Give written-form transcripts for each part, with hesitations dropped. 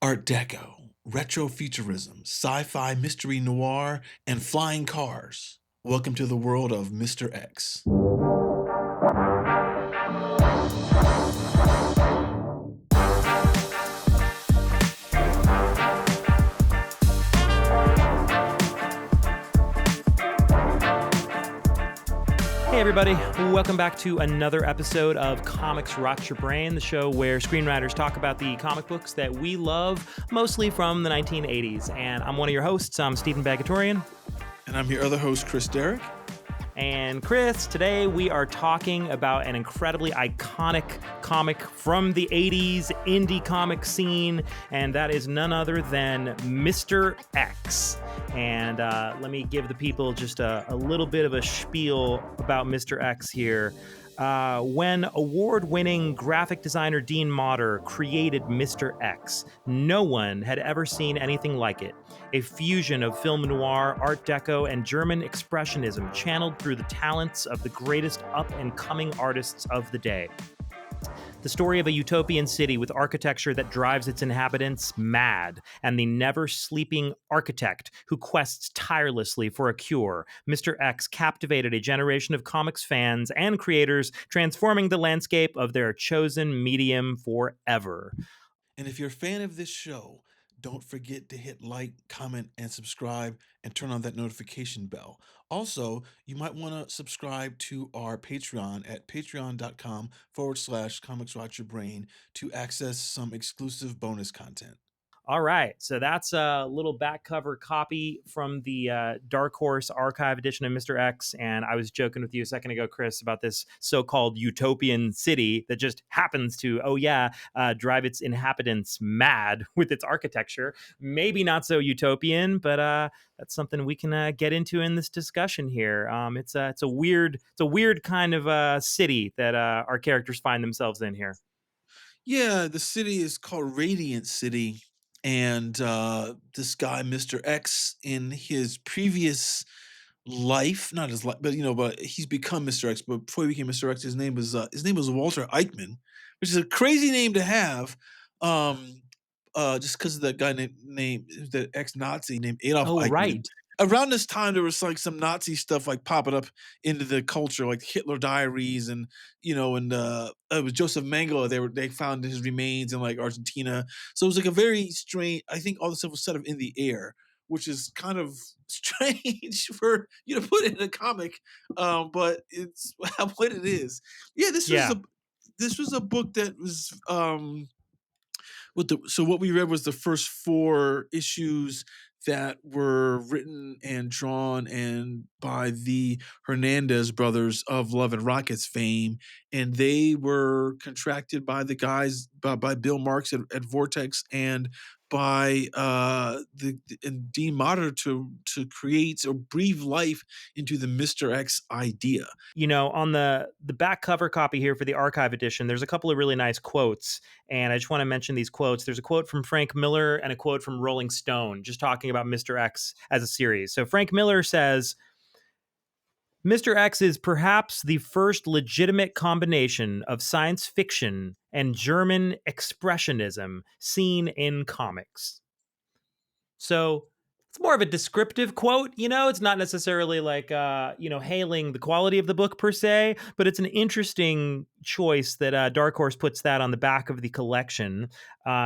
Art Deco, Retrofuturism, Sci-Fi Mystery Noir, and Flying Cars. Welcome to the world of Mr. X. Hey everybody, welcome back to another episode of Comics Rot Your Brain, the show where screenwriters talk about the comic books that we love, mostly from the 1980s. And I'm one of your hosts, I'm Steven Bagatourian. And I'm your other host, Chris Derrick. And Chris, today we are talking about an incredibly iconic comic from the 80s indie comic scene, and that is none other than Mr. X. And let me give the people just a little bit of a spiel about Mr. X here. When award-winning graphic designer Dean Motter created Mr. X, no one had ever seen anything like it. A fusion of film noir, Art Deco, and German expressionism channeled through the talents of the greatest up-and-coming artists of the day. The story of a utopian city with architecture that drives its inhabitants mad, and the never-sleeping architect who quests tirelessly for a cure, Mr. X captivated a generation of comics fans and creators, transforming the landscape of their chosen medium forever. And if you're a fan of this show, don't forget to hit like, comment, and subscribe, and turn on that notification bell. Also, you might want to subscribe to our Patreon at patreon.com/Comics Rot Your Brain to access some exclusive bonus content. All right, so that's a little back cover copy from the Dark Horse Archive edition of Mr. X, and I was joking with you a second ago, Chris, about this so-called utopian city that just happens to, drive its inhabitants mad with its architecture. Maybe not so utopian, but that's something we can get into in this discussion here. It's a weird kind of city that our characters find themselves in here. Yeah, the city is called Radiant City. And this guy, Mr. X, in his previous life, not his life, but he's become Mr. X. But before he became Mr. X, his name was Walter Eichmann, which is a crazy name to have. Just because of that guy named the ex-Nazi named Adolf Oh, Eichmann. right. Around this time, there was like some Nazi stuff like popping up into the culture, like Hitler Diaries, and it was Joseph Mengele. They found his remains in like Argentina, so it was like a very strange. I think all the stuff was set up in the air, which is kind of strange for you to put in a comic, but it's what it is. Yeah, this was a book that was so what we read was the first 4 issues that were written and drawn and by the Hernandez brothers of Love and Rockets fame, and they were contracted by the guys by Bill Marks at Vortex and by and Dean Motter to create or breathe life into the Mr. X idea. On the back cover copy here for the archive edition, there's a couple of really nice quotes, and I just want to mention these quotes. There's a quote from Frank Miller and a quote from Rolling Stone, just talking about Mr. X as a series. So Frank Miller says, Mr. X is perhaps the first legitimate combination of science fiction and German expressionism seen in comics. So it's more of a descriptive quote, it's not necessarily like, hailing the quality of the book per se, but it's an interesting choice that Dark Horse puts that on the back of the collection.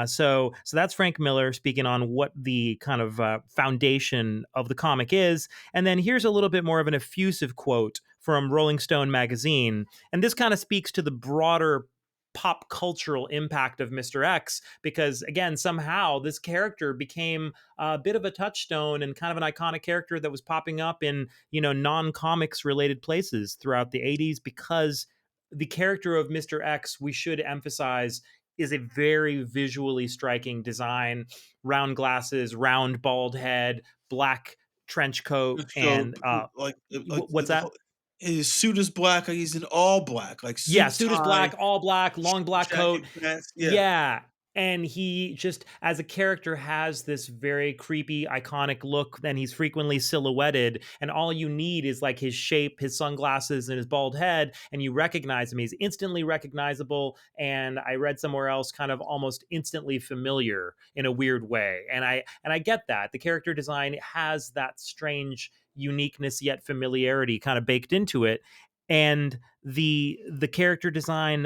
So that's Frank Miller speaking on what the kind of foundation of the comic is. And then here's a little bit more of an effusive quote from Rolling Stone magazine. And this kind of speaks to the broader pop cultural impact of Mr. X, because again, somehow this character became a bit of a touchstone and kind of an iconic character that was popping up in, non-comics related places throughout the 80s, because the character of Mr. X, we should emphasize, is a very visually striking design. Round glasses, round bald head, black trench coat, and what's that? His suit is black. He's in all black, like Yeah, suit suit is tie, black, all black, long black jacket, coat. pants. Yeah. Yeah. and he just as a character has this very creepy iconic look, then he's frequently silhouetted, and all you need is like his shape, his sunglasses, and his bald head, and you recognize him. He's instantly recognizable, and I read somewhere else kind of almost instantly familiar in a weird way. And I get that the character design has that strange uniqueness yet familiarity kind of baked into it. And the character design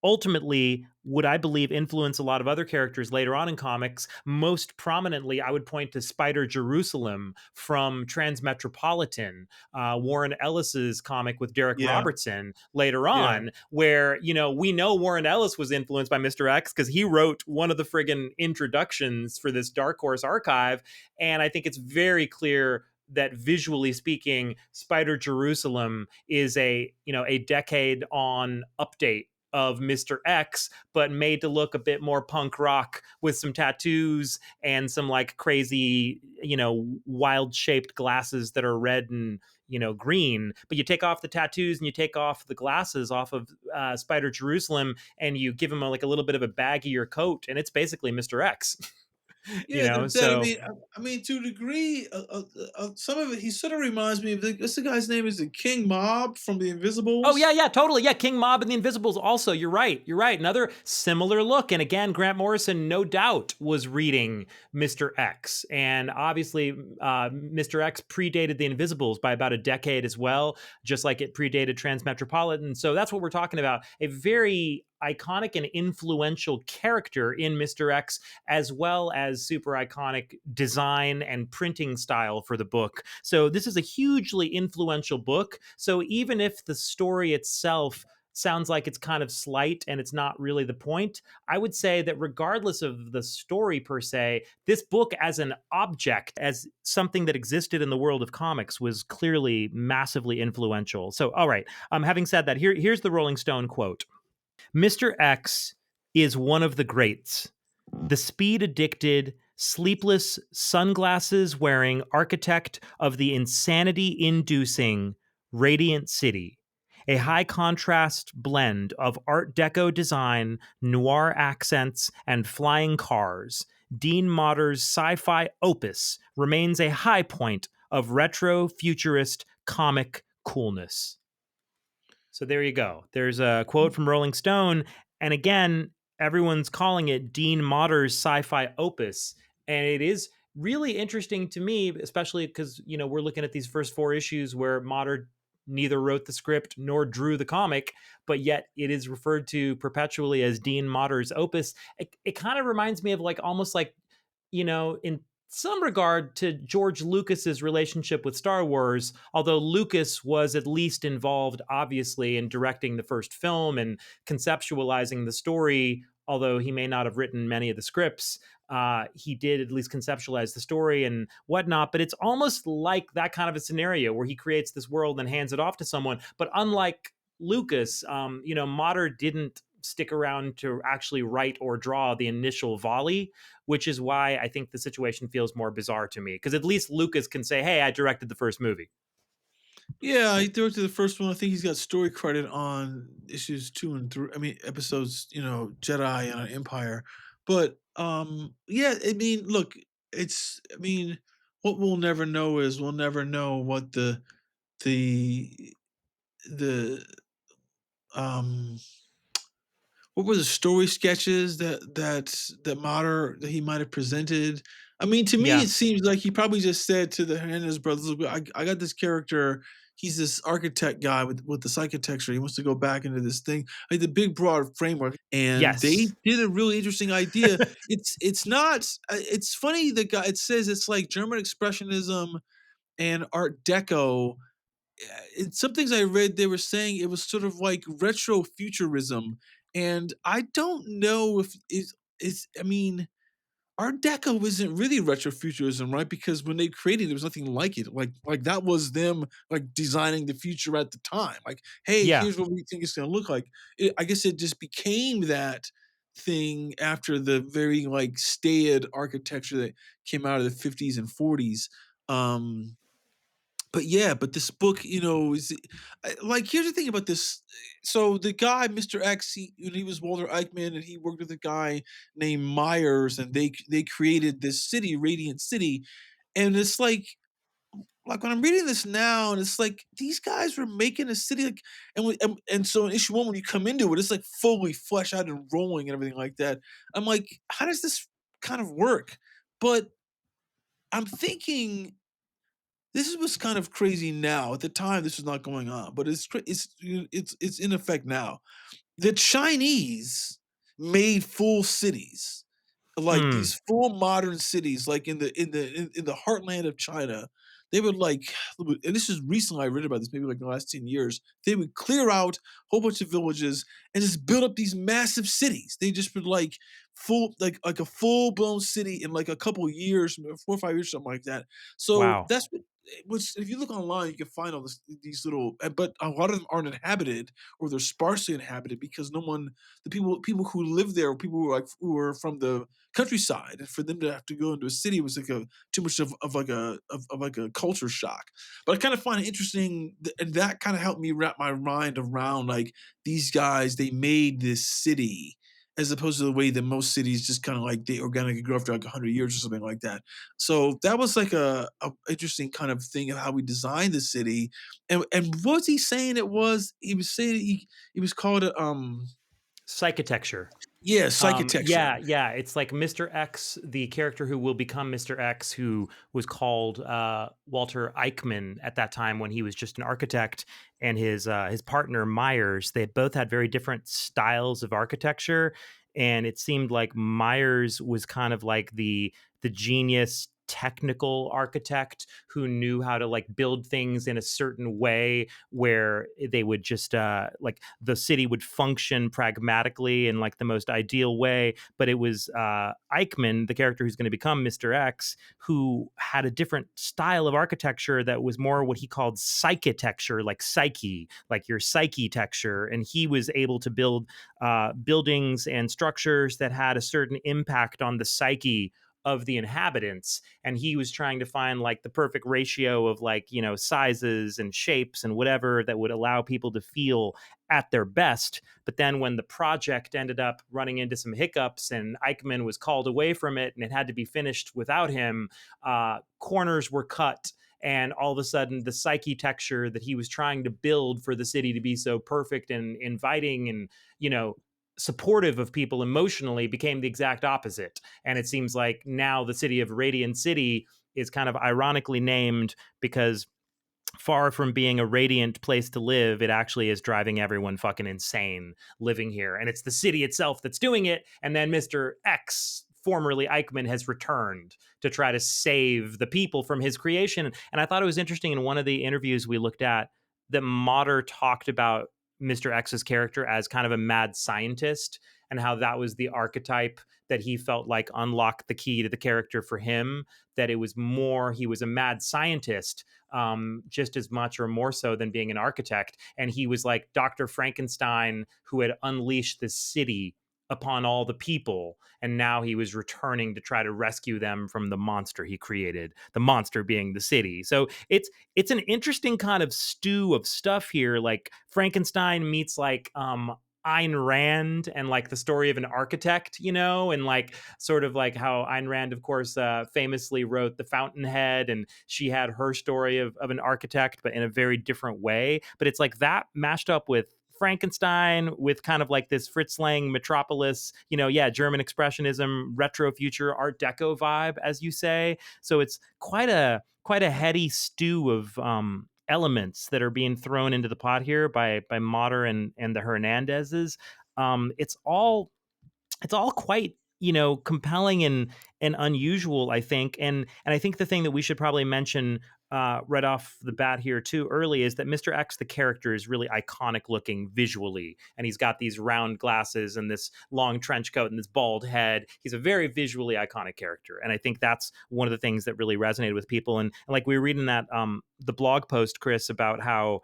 ultimately would, I believe, influence a lot of other characters later on in comics. Most prominently, I would point to Spider Jerusalem from Transmetropolitan, Warren Ellis's comic with Derek Yeah, Robertson later yeah. on, where, we know Warren Ellis was influenced by Mr. X because he wrote one of the friggin' introductions for this Dark Horse archive. And I think it's very clear that visually speaking, Spider Jerusalem is a decade on update of Mr. X, but made to look a bit more punk rock with some tattoos and some like crazy, wild shaped glasses that are red and green. But you take off the tattoos and you take off the glasses off of Spider Jerusalem, and you give him like a little bit of a baggier coat, and it's basically Mr. X. Yeah, I So mean, to a degree, some of it, he sort of reminds me of what's the guy's name? Is it King Mob from The oh yeah, Invisibles? yeah, totally. Yeah, King Mob and the Invisibles also. You're right. You're right. Another similar look. And again, Grant Morrison no doubt was reading Mr. X. And obviously, Mr. X predated the Invisibles by about a decade as well, just like it predated Transmetropolitan. So that's what we're talking about. A very iconic and influential character in Mr. X, as well as super iconic design and printing style for the book. So this is a hugely influential book. So even if the story itself sounds like it's kind of slight and it's not really the point, I would say that regardless of the story per se, this book as an object, as something that existed in the world of comics, was clearly massively influential. So, all right, having said that, here's the Rolling Stone quote. Mr. X is one of the greats, the speed addicted, sleepless, sunglasses wearing architect of the insanity inducing Radiant City, a high contrast blend of Art Deco design, noir accents, and flying cars. Dean Motter's sci fi opus remains a high point of retro futurist comic coolness. So there you go. There's a quote from Rolling Stone. And again, everyone's calling it Dean Motter's sci fi opus. And it is really interesting to me, especially because, we're looking at these first four issues where Motter neither wrote the script nor drew the comic, but yet it is referred to perpetually as Dean Motter's opus. It kind of reminds me of like almost like, in some regard to George Lucas's relationship with Star Wars, although Lucas was at least involved, obviously, in directing the first film and conceptualizing the story, although he may not have written many of the scripts. He did at least conceptualize the story and whatnot, but it's almost like that kind of a scenario where he creates this world and hands it off to someone. But unlike Lucas, Motter didn't stick around to actually write or draw the initial volley, which is why I think the situation feels more bizarre to me. Because at least Lucas can say, "Hey, I directed the first movie." Yeah, he directed the first one. I think he's got story credit on issues 2 and 3. I mean, episodes, Jedi and Empire. But yeah, I mean, look, what we'll never know is we'll never know what the the um what were the story sketches that Mater that he might have presented? I mean, to me, Yeah. it seems like he probably just said to the Hernandez brothers, "Look, I got this character. He's this architect guy with the psychotexture. He wants to go back into this thing, like the big broad framework." And they Yes. did a really interesting idea. It's not. It's funny. The guy it says it's like German expressionism and Art Deco. In some things I read, they were saying it was sort of like retrofuturism, and I don't know if is. I mean, Art Deco isn't really retrofuturism, right? Because when they created it, there was nothing like it. Like that was them like designing the future at the time. Like, hey, Yeah. here's what we think it's going to look like. I guess it just became that thing after the very like staid architecture that came out of the 50s and 40s. Um, but yeah, but this book, is like, here's the thing about this. So the guy, Mr. X, he was Walter Eichmann, and he worked with a guy named Myers, and they created this city, Radiant City, and it's like when I'm reading this now, and it's like these guys were making a city, like, and so in issue one, when you come into it, it's like fully fleshed out and rolling and everything like that. I'm like, how does this kind of work? But I'm thinking this was kind of crazy now. At the time, this was not going on, but it's in effect now. The Chinese made full cities, like Hmm. these full modern cities, like in the heartland of China. They would like, and this is recently I read about this, maybe like in the last 10 years. They would clear out a whole bunch of villages and just build up these massive cities. They just would like like a full blown city in like a couple years, 4 or 5 years, something like that. So Wow. that's what. Which, if you look online, you can find all these little, but a lot of them aren't inhabited, or they're sparsely inhabited because no one, the people who live there, or people who are from the countryside, and for them to have to go into a city was like a too much of like a culture shock. But I kind of find it interesting, and that kind of helped me wrap my mind around like these guys, they made this city, as opposed to the way that most cities just kind of like they organically grow after like 100 years or something like that. So that was like a interesting kind of thing of how we designed the city. And what was he saying it was? He was saying he was called a Psychitecture. yeah, psychitecture. Yeah, it's like Mr. X, the character who will become Mr. X, who was called Walter Eichmann at that time when he was just an architect, and his partner Myers. They both had very different styles of architecture, and it seemed like Myers was kind of like the genius technical architect who knew how to like build things in a certain way where they would just like the city would function pragmatically in like the most ideal way. But it was Eichmann, the character who's going to become Mr. X, who had a different style of architecture that was more what he called psychitecture, like psyche, like your psyche texture. And he was able to build buildings and structures that had a certain impact on the psyche of the inhabitants, and he was trying to find like the perfect ratio of like, you know, sizes and shapes and whatever that would allow people to feel at their best. But then when the project ended up running into some hiccups and Eichmann was called away from it and it had to be finished without him, corners were cut, and all of a sudden the psyche texture that he was trying to build for the city to be so perfect and inviting and, you know, supportive of people emotionally became the exact opposite. And it seems like now the city of Radiant City is kind of ironically named because far from being a radiant place to live, it actually is driving everyone fucking insane living here. And it's the city itself that's doing it. And then Mr. X, formerly Eichmann, has returned to try to save the people from his creation. And I thought it was interesting in one of the interviews we looked at that Motter talked about Mr. X's character as kind of a mad scientist, and how that was the archetype that he felt like unlocked the key to the character for him. That it was more, he was a mad scientist, just as much or more so than being an architect. And he was like Dr. Frankenstein who had unleashed the city upon all the people. And now he was returning to try to rescue them from the monster he created, the monster being the city. So it's an interesting kind of stew of stuff here. Like Frankenstein meets like Ayn Rand and like the story of an architect, you know, and like sort of like how Ayn Rand, of course, famously wrote The Fountainhead, and she had her story of an architect, but in a very different way. But it's like that mashed up with Frankenstein, with kind of like this Fritz Lang metropolis, you know, yeah, German expressionism, retro future art deco vibe, as you say. So it's quite a heady stew of elements that are being thrown into the pot here by Motter and the Hernandezes. It's all quite, you know, compelling and unusual, I think. And I think the thing that we should probably mention right off the bat here too early is that Mr. X, the character, is really iconic looking visually, and he's got these round glasses and this long trench coat and this bald head. He's a very visually iconic character, and I think that's one of the things that really resonated with people. And like we were reading that the blog post, Chris, about how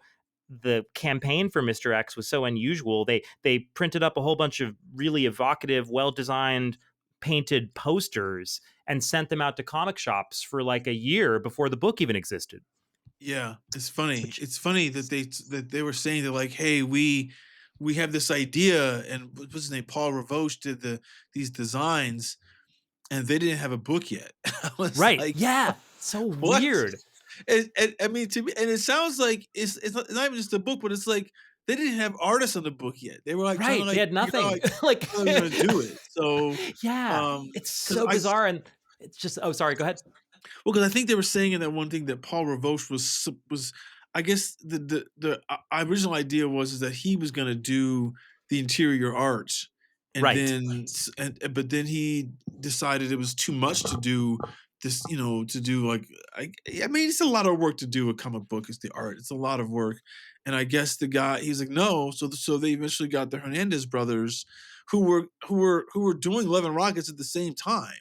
the campaign for Mr. X was so unusual. They printed up a whole bunch of really evocative, well-designed, painted posters and sent them out to comic shops for like a year before the book even existed. Yeah, it's funny. Which It's funny that they were saying that like, hey, we have this idea, and what's his name? Paul Rivoche did these designs, and they didn't have a book yet. I was right, like, yeah, so what? weird. And I mean, to me, and it sounds like it's not even just a book, but it's like they didn't have artists on the book yet. They were like trying to Right, they like had figure out nothing. like Like, how they're gonna do it. So, yeah, it's because so bizarre, and it's just oh, sorry, go ahead. well, because I think they were saying in that one thing that Paul Rivoche was, I guess original idea was is that he was gonna do the interior art, and Right. then but then he decided it was too much to do this, to do like I mean, it's a lot of work to do a comic book is the art. It's a lot of work, and I guess the guy he's like no, so they eventually got the Hernandez brothers, who were doing Love and Rockets at the same time.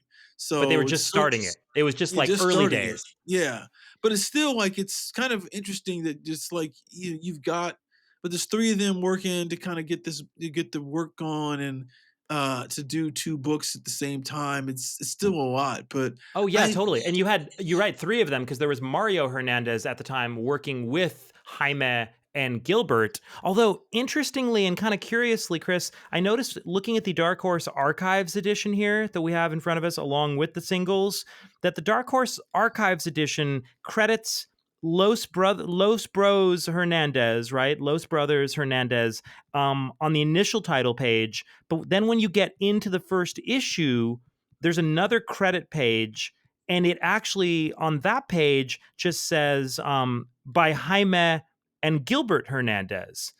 But they were So just it's so starting it. It was just, you're like, just early starting it. days. Yeah. But it's still like it's kind of interesting that just like you've got but there's three of them working to kind of get the work on and to do two books at the same time. It's still a lot, but Oh, yeah, I totally, and you're right, 3 of them, because there was Mario Hernandez at the time working with Jaime and Gilbert. Although, interestingly and kinda curiously, Chris, I noticed looking at the Dark Horse Archives edition here that we have in front of us along with the singles, that the Dark Horse Archives edition credits Los Bros Hernandez, right? Los Brothers Hernandez, on the initial title page, but then when you get into the first issue, there's another credit page, and it actually on that page just says by Jaime and Gilbert Hernandez.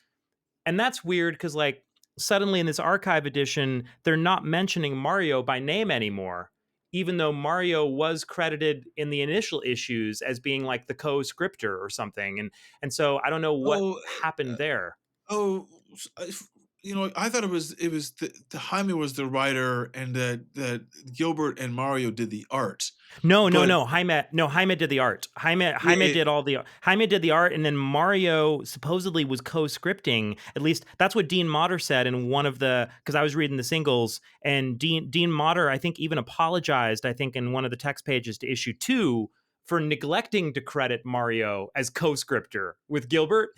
And that's weird because like suddenly in this archive edition, they're not mentioning Mario by name anymore, even though Mario was credited in the initial issues as being like the co-scripter or something. And so I don't know what oh happened there. oh I thought it was the Jaime was the writer and that Gilbert and Mario did the art. No, no, But no. Jaime did the art. yeah, Jaime did the art, and then Mario supposedly was co-scripting. At least that's what Dean Motter said in one of the because I was reading the singles, and Dean Motter I think even apologized. I think in one of the text pages to issue 2 for neglecting to credit Mario as co-scripter with Gilbert.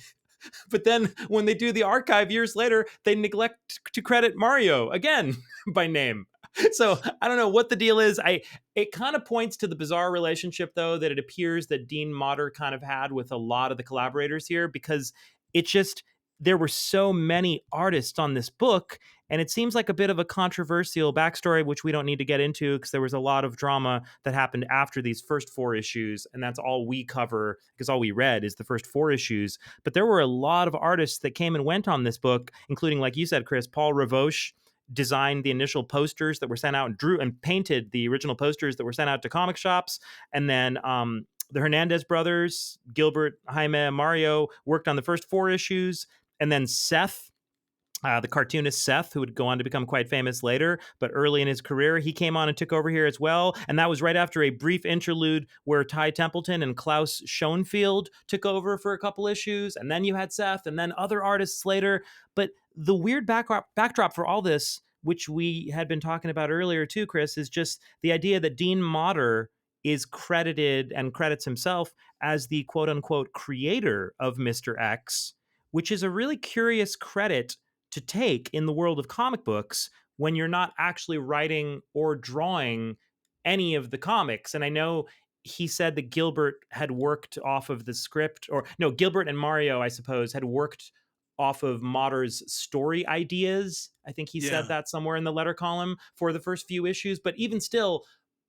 But then when they do the archive years later, they neglect to credit Mario again by name. So I don't know what the deal is. It kind of points to the bizarre relationship though that it appears that Dean Motter kind of had with a lot of the collaborators here, because it just there were so many artists on this book, and it seems like a bit of a controversial backstory, which we don't need to get into because there was a lot of drama that happened after these first 4 issues, and that's all we cover because all we read is the first 4 issues. But there were a lot of artists that came and went on this book, including, like you said, Chris, Paul Rivoche designed the initial posters that were sent out and drew and painted the original posters that were sent out to comic shops. And then the Hernandez brothers, Gilbert, Jaime, Mario, worked on the first 4 issues. And then Seth, the cartoonist Seth, who would go on to become quite famous later, but early in his career, he came on and took over here as well. And that was right after a brief interlude where Ty Templeton and Klaus Schoenfield took over for a couple issues. And then you had Seth and then other artists later. But the weird backdrop for all this, which we had been talking about earlier too, Chris, is just the idea that Dean Motter is credited and credits himself as the quote unquote creator of Mr. X, which is a really curious credit to take in the world of comic books when you're not actually writing or drawing any of the comics. And I know he said that Gilbert had worked off of the script, or no, Gilbert and Mario, I suppose, had worked off of Motter's story ideas. I think he said yeah. that somewhere in the letter column for the first few issues. But even still,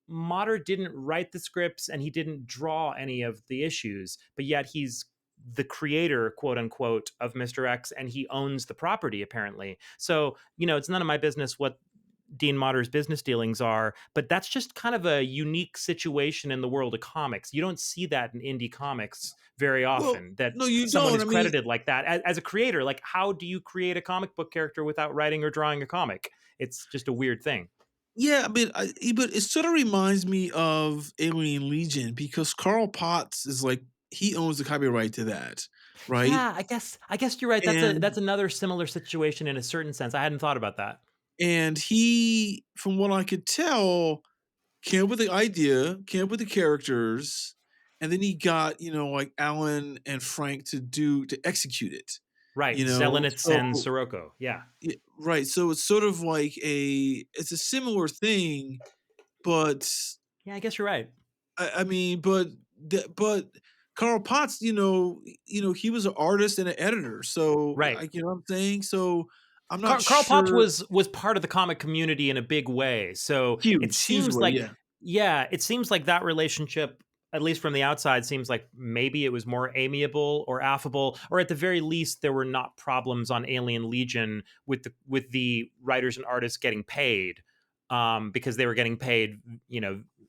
Motter didn't write the scripts and he didn't draw any of the issues, but yet he's the creator, quote unquote, of Mr. X, and he owns the property apparently. So, it's none of my business what Dean Motter's business dealings are, but that's just kind of a unique situation in the world of comics. You don't see that in indie comics very Well, often, that no, you someone don't. is I mean, credited like that as a creator. Like, how do you create a comic book character without writing or drawing a comic? It's just a weird thing. yeah, I mean, but it sort of reminds me of Alien Legion because Carl Potts is like he owns the copyright to that, right? Yeah, I guess you're right. That's And another similar situation in a certain sense. I hadn't thought about that. he, from what I could tell, came up with the idea, came up with the characters, and then he got, like Alan and Frank to execute it. Right. Zelenitz So and Sirocco. Yeah. yeah, right. So it's sort of like it's a similar thing, but Yeah, I guess you're right. I mean, but Carl Potts, he was an artist and an editor. So Right. what I'm saying. So I'm not Carl Potts sure. was part of the comic community in a big way. So it Huge seems way, like, yeah. yeah, it seems like that relationship, at least from the outside, seems like maybe it was more amiable or affable, or at the very least, there were not problems on Alien Legion with the writers and artists getting paid, because they were getting paid,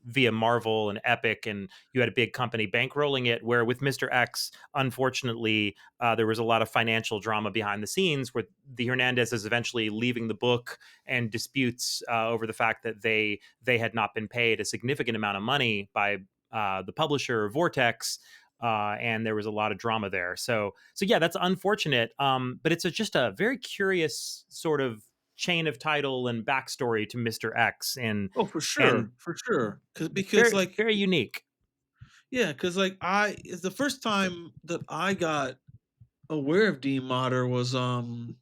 via Marvel and Epic, and you had a big company bankrolling it. Where with Mister X, unfortunately, there was a lot of financial drama behind the scenes, where the Hernandez is eventually leaving the book, and disputes over the fact that they had not been paid a significant amount of money by the publisher Vortex. And there was a lot of drama there. So yeah, that's unfortunate. But it's just a very curious sort of chain of title and backstory to Mister X, and Oh, for sure, and for sure. Because very, like, very unique. yeah, because like it's the first time that I got aware of Dean Motter was what's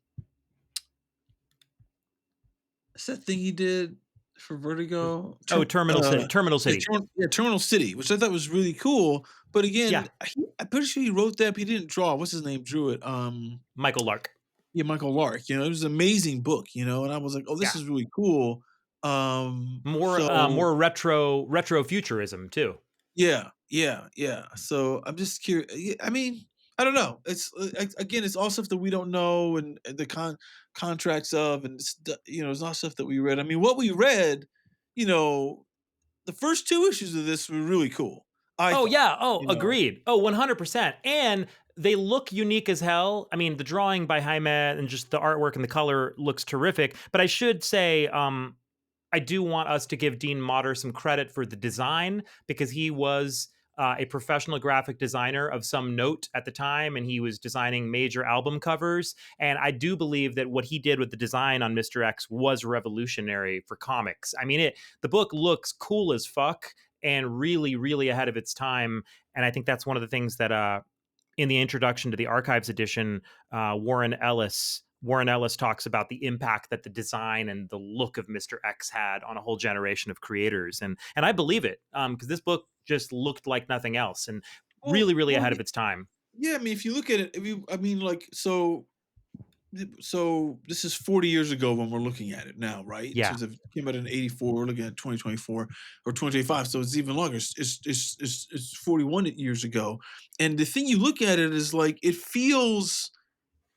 that thing he did for Vertigo? Oh, Terminal City. Terminal City. Terminal City, which I thought was really cool. But Yeah, again, I'm pretty sure he wrote that, but he didn't draw. What's his name? Drew it. Michael Lark. Yeah, Michael Lark. It was an amazing book. And I was like, oh, this Yeah, is really cool. So more retro futurism too. yeah, yeah, yeah. So I'm just curious. I mean, I don't know. Again, it's all stuff that we don't know, and the contracts of, and it's not stuff that we read. I mean, what we read, you know, the first two issues of this were really cool. I Oh thought, yeah. Oh, agreed. Oh, 100%. And they look unique as hell. I mean, the drawing by Jaime and just the artwork and the color looks terrific. But I should say, I do want us to give Dean Motter some credit for the design, because he was a professional graphic designer of some note at the time, and he was designing major album covers. And I do believe that what he did with the design on Mister X was revolutionary for comics. I mean, the book looks cool as fuck and really, really ahead of its time. And I think that's one of the things that in the introduction to the Archives edition, Warren Ellis talks about the impact that the design and the look of Mister X had on a whole generation of creators, and I believe it, because this book just looked like nothing else, and well, really, really well, ahead of its time. yeah. I mean, if you look at it, I mean, like, so this is 40 years ago when we're looking at it now, right? Yeah, Since it came out in 84, we're looking at 2024 or 2025, so it's even longer. It's 41 years ago, and the thing you look at it is like it feels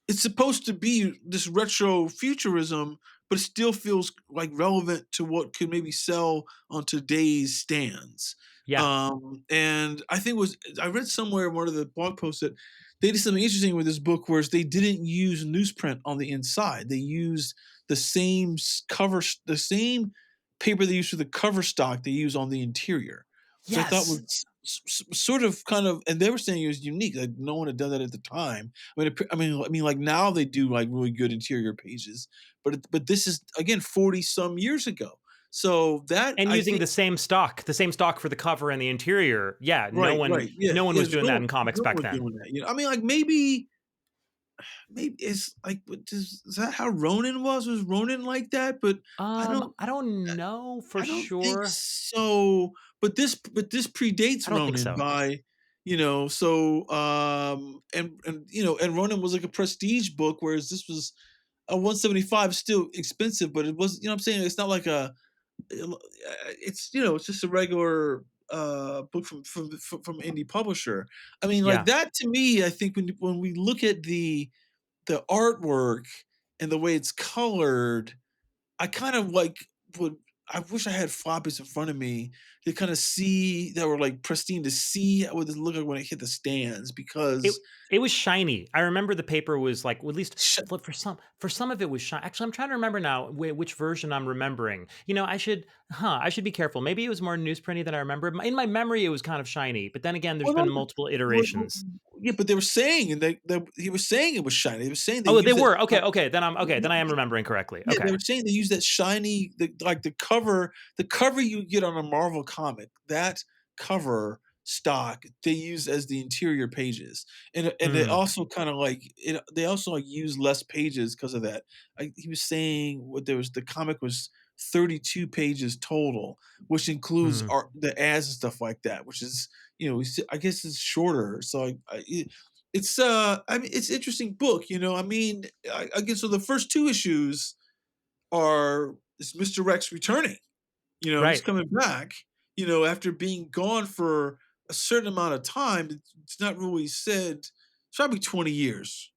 it's supposed to be this retro futurism, but it still feels like relevant to what could maybe sell on today's stands. yeah, And I read somewhere in one of the blog posts that they did something interesting with this book, whereas they didn't use newsprint on the inside. They used the same the same paper they used for the cover stock they use on the interior, which I thought yes. was sort of kind of, and they were saying it was unique. Like no one had done that at the time. I mean, like now they do like really good interior pages, but this is again 40 some years ago. So that And I using think the same stock for the cover and the interior. Yeah, no right, one, right, yeah, no one yeah. was There's doing that in comics no back one then. doing that. I mean, like maybe it's like, is that how Ronin was? Was Ronin like that? But I don't I don't know for I don't think sure. so. But this predates I don't think Ronin so. by, so and Ronin was like a prestige book, whereas this was a 175, still expensive, but it was, what I'm saying, it's not like it's just a regular book from indie publisher. I mean, like Yeah. that to me, I think when we look at the artwork and the way it's colored, I kind of like would I wish I had floppies in front of me to kind of see that were like pristine, to see what this look like when it hit the stands, It because it was shiny. I remember the paper was like, well, at least sh- for some of it was shiny. Actually, I'm trying to remember now which version I'm remembering. I should be careful. Maybe it was more newsprinty than I remember. In my memory, it was kind of shiny. But then again, there's well, been no, multiple well, iterations. yeah, but they were saying, and they he was saying it was shiny. They were saying they Oh, they used it. were okay. Okay, then I'm okay. Then I am remembering correctly. Yeah, they Okay. were saying they use that like the cover you get on a Marvel comic. That cover stock they use as the interior pages, and they Mm, also kind of like it. They also like use less pages because of that. He was saying what there was the comic was 32 pages total, which includes mm. art, the ads and stuff like that, which is I guess it's shorter. So it's I mean it's an interesting book. I mean I guess so the first two issues are is Mr. X returning. He's Right. coming back, after being gone for a certain amount of time. It's not really said. It's probably 20 years,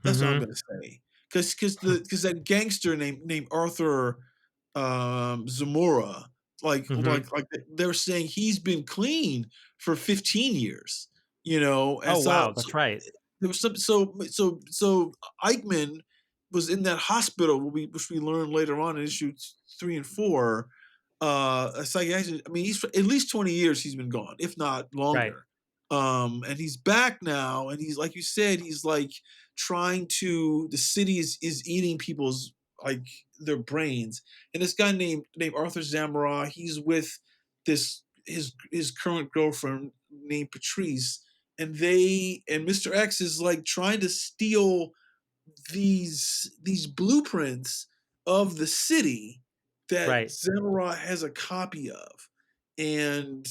That's what I'm Hmm. gonna say. Because that gangster named Arthur Zamora, Hmm. they're saying he's been clean for 15 years, and Oh, so wow. That's right. there was some so Eichmann was in that hospital, which we learned later on in issues 3 and 4. A psychiatrist, I mean, he's at least 20 years he's been gone, if not Right. longer. And he's back now, and he's like you said, he's like trying to the city is eating people's like their brains. And this guy named Arthur Zamora, he's with this his current girlfriend named Patrice, and Mr. X is like trying to steal these blueprints of the city that Right. Zamora has a copy of. And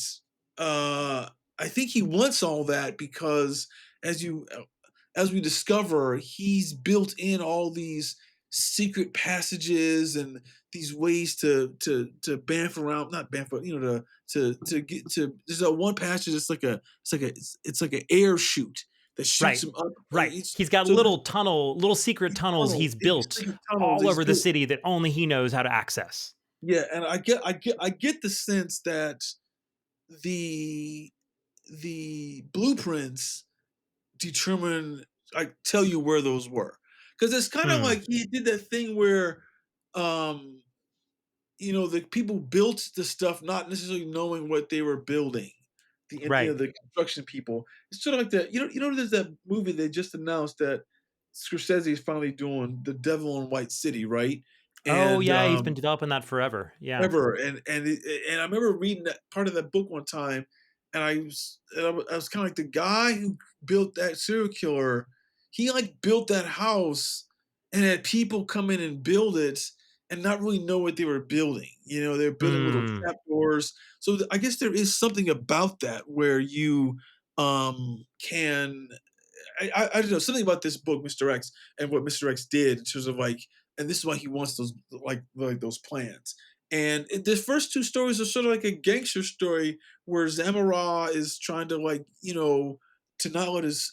I think he wants all that because as you as we discover, he's built in all these secret passages and these ways to bamf around, not bamf, but to get to. There's a one passage. It's like an air chute that shoots Right. him up. Right. It's He's got so little secret these tunnels he's these built secret tunnels all he's over the built. city that only he knows how to access. Yeah, and I get the sense that the the blueprints determine like tell you where those were. Because it's kind of Hmm. like he did that thing where um the people built the stuff not necessarily knowing what they were building. Right. The construction people. It's sort of like that. There's that movie they just announced that Scorsese is finally doing, The Devil in White City, right? Oh, And yeah. He's been developing that forever. Yeah. ever, and I remember reading that part of that book one time, and I was kind of like the guy who built that serial killer. He like built that house and had people come in and build it and not really know what they were building. They're building little Hmm. trapdoors. So I guess there is something about that where you can I don't know something about this book, Mr. X, and what Mr. X did in terms of like, and this is why he wants those like those plans. And the first two stories are sort of like a gangster story where Zamora is trying to like to not let his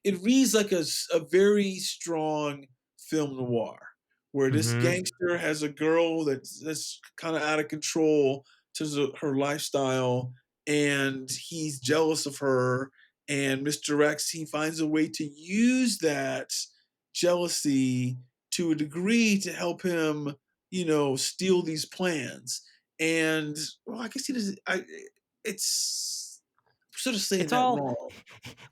it reads like a very strong film noir where this Hmm. gangster has a girl that's kind of out of control to her lifestyle, and he's jealous of her, and Mr. X, he finds a way to use that jealousy to a degree to help him, steal these plans. And well, I guess he does. It's I'm sort of saying It's that all wrong.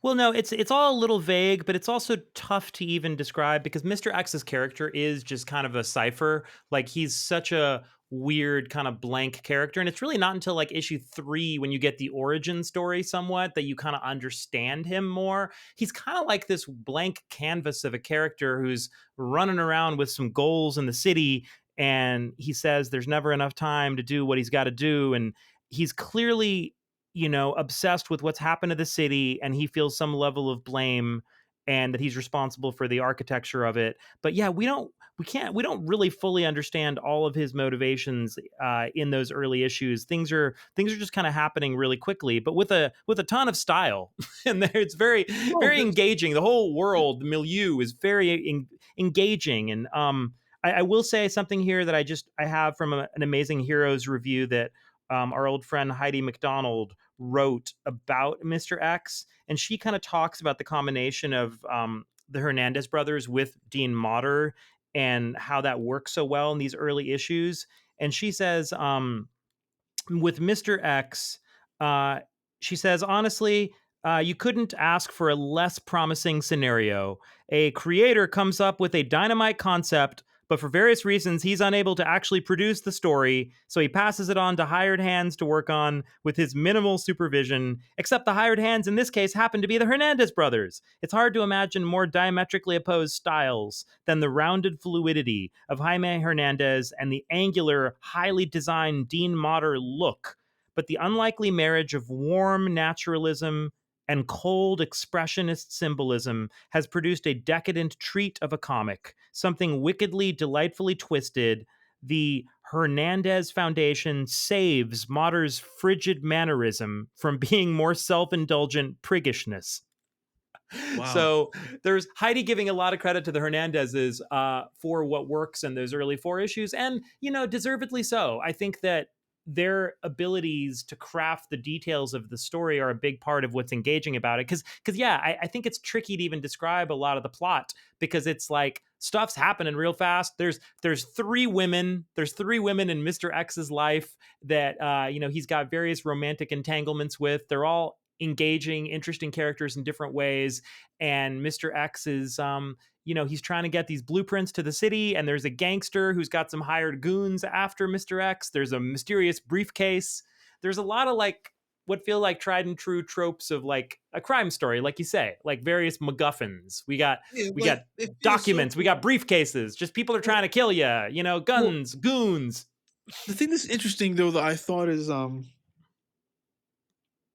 well, no, it's all a little vague, but it's also tough to even describe because Mr. X's character is just kind of a cipher. Like he's such a weird kind of blank character, and it's really not until like issue 3 when you get the origin story somewhat that you kind of understand him more. He's kind of like this blank canvas of a character who's running around with some goals in the city, and he says there's never enough time to do what he's got to do, and he's clearly obsessed with what's happened to the city and he feels some level of blame and that he's responsible for the architecture of it. But yeah, we don't really fully understand all of his motivations in those early issues. Things are just kind of happening really quickly, but with a ton of style, and it's very Oh, very engaging. The whole world, the milieu, is very engaging. And I will say something here that I have from an Amazing Heroes review that our old friend Heidi MacDonald wrote about Mr. X, and she kind of talks about the combination of the Hernandez brothers with Dean Motter and how that works so well in these early issues. And she says, with Mr. X, uh, she says, honestly, you couldn't ask for a less promising scenario. A creator comes up with a dynamite concept, but for various reasons, he's unable to actually produce the story, so he passes it on to hired hands to work on with his minimal supervision, except the hired hands in this case happen to be the Hernandez brothers. It's hard to imagine more diametrically opposed styles than the rounded fluidity of Jaime Hernandez and the angular, highly designed Dean Motter look, but the unlikely marriage of warm naturalism and cold expressionist symbolism has produced a decadent treat of a comic, something wickedly, delightfully twisted. The Hernandez Foundation saves Motter's frigid mannerism from being more self-indulgent priggishness. Wow. So there's Heidi giving a lot of credit to the Hernandezes for what works in those early 4 issues, and deservedly so. I think that their abilities to craft the details of the story are a big part of what's engaging about it. Because I think it's tricky to even describe a lot of the plot, because it's like stuff's happening real fast. There's 3 women. There's 3 women in Mr. X's life that he's got various romantic entanglements with. They're all engaging, interesting characters in different ways. And Mr. X is, he's trying to get these blueprints to the city, and there's a gangster who's got some hired goons after Mr. X. There's a mysterious briefcase. There's a lot of what feel like tried and true tropes of like a crime story, like you say, like various MacGuffins. We got documents, we got briefcases, just people are trying to kill you, guns, goons. The thing that's interesting though that I thought is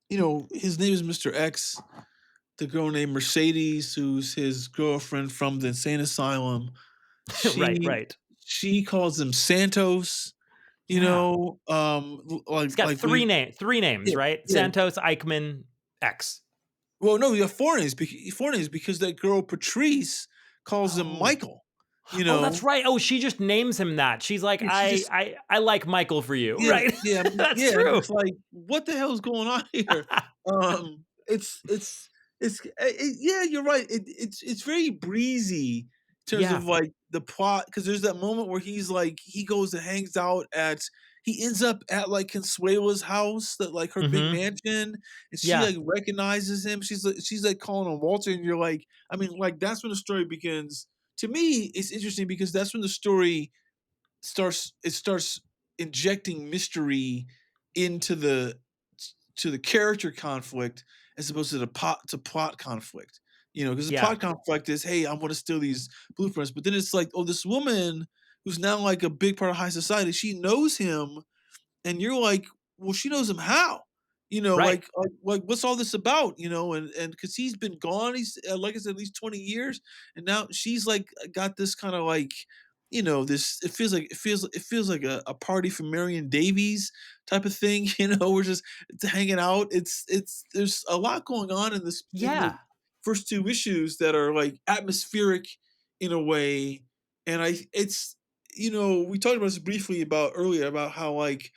his name is Mr. X. The girl named Mercedes, who's his girlfriend from the insane asylum. Right. She calls him Santos. He's got three names, Yeah, right? yeah. Santos, Eichmann, X. Well, no, you have 4 names. 4 names because that girl Patrice calls him Michael. Oh, that's right. Oh, she just names him that. She's like, I like Michael for you, right? Yeah, That's true. It's like, what the hell is going on here? You're right. It's very breezy in terms of like the plot, because there's that moment where he's like, he goes and hangs out he ends up at like Consuela's house, that like her big mansion, and she like recognizes him. She's like calling him Walter, and you're like, I mean, like that's when the story begins. To me, it's interesting because that's when the story starts injecting mystery into the character conflict as opposed to the plot conflict. Because the plot conflict is, hey, I want to steal these blueprints, but then it's like, oh, this woman who's now like a big part of high society, she knows him, and you're like, well, she knows him how? Right. Like what's all this about? And because he's been gone, he's like I said, at least 20 years, and now she's like got this kind of like, this. It feels like a party for Marion Davies type of thing. We're just hanging out. There's a lot going on in this. In the first 2 issues that are like atmospheric in a way, and we talked about this briefly earlier about how like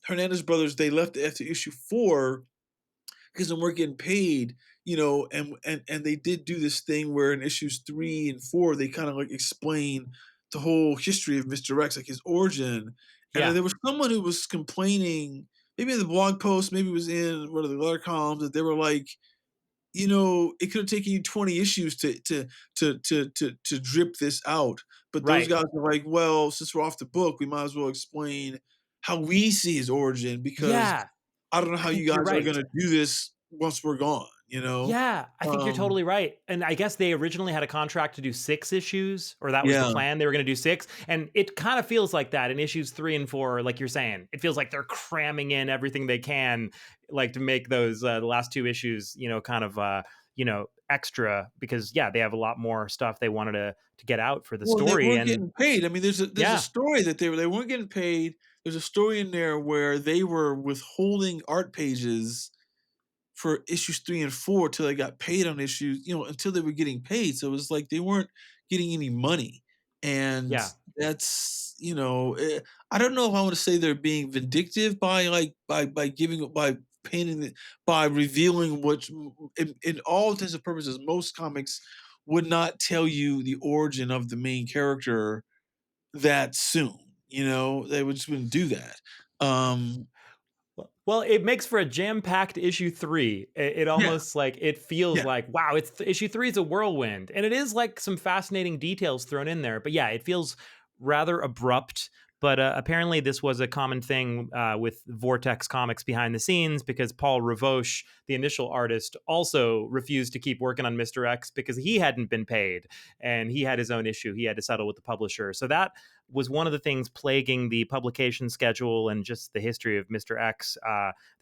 Hernandez brothers, they left after issue 4 because they weren't getting paid, and they did do this thing where in issues 3 and 4 they kind of like explain the whole history of Mr. X, like his origin. And there was someone who was complaining, maybe in the blog post, maybe it was in one of the letter columns, that they were like, it could have taken you 20 issues to drip this out. But those guys are like, well, since we're off the book, we might as well explain how we see his origin, because I don't know how you guys are going to do this once we're gone, Yeah, I think you're totally right. And I guess they originally had a contract to do 6 issues, or that was the plan. They were going to do 6. And it kind of feels like that in issues 3 and 4, like you're saying. It feels like they're cramming in everything they can, like to make those the last 2 issues, kind of, extra, because they have a lot more stuff they wanted to get out for the story. They weren't getting paid. I mean, there's a story that they weren't getting paid. There's a story in there where they were withholding art pages for issues 3 and 4 till they got paid on issues, until they were getting paid. So it was like they weren't getting any money. And that's, I don't know if I want to say they're being vindictive by revealing what, in all intents and purposes, most comics would not tell you the origin of the main character that soon. They just wouldn't do that. Well, it makes for a jam-packed issue 3. It almost like, it feels like, wow, issue 3 is a whirlwind. And it is like some fascinating details thrown in there. But it feels rather abrupt. But apparently, this was a common thing with Vortex Comics behind the scenes, because Paul Rivoche, the initial artist, also refused to keep working on Mr. X because he hadn't been paid and he had his own issue. He had to settle with the publisher. So that was one of the things plaguing the publication schedule and just the history of Mr. X.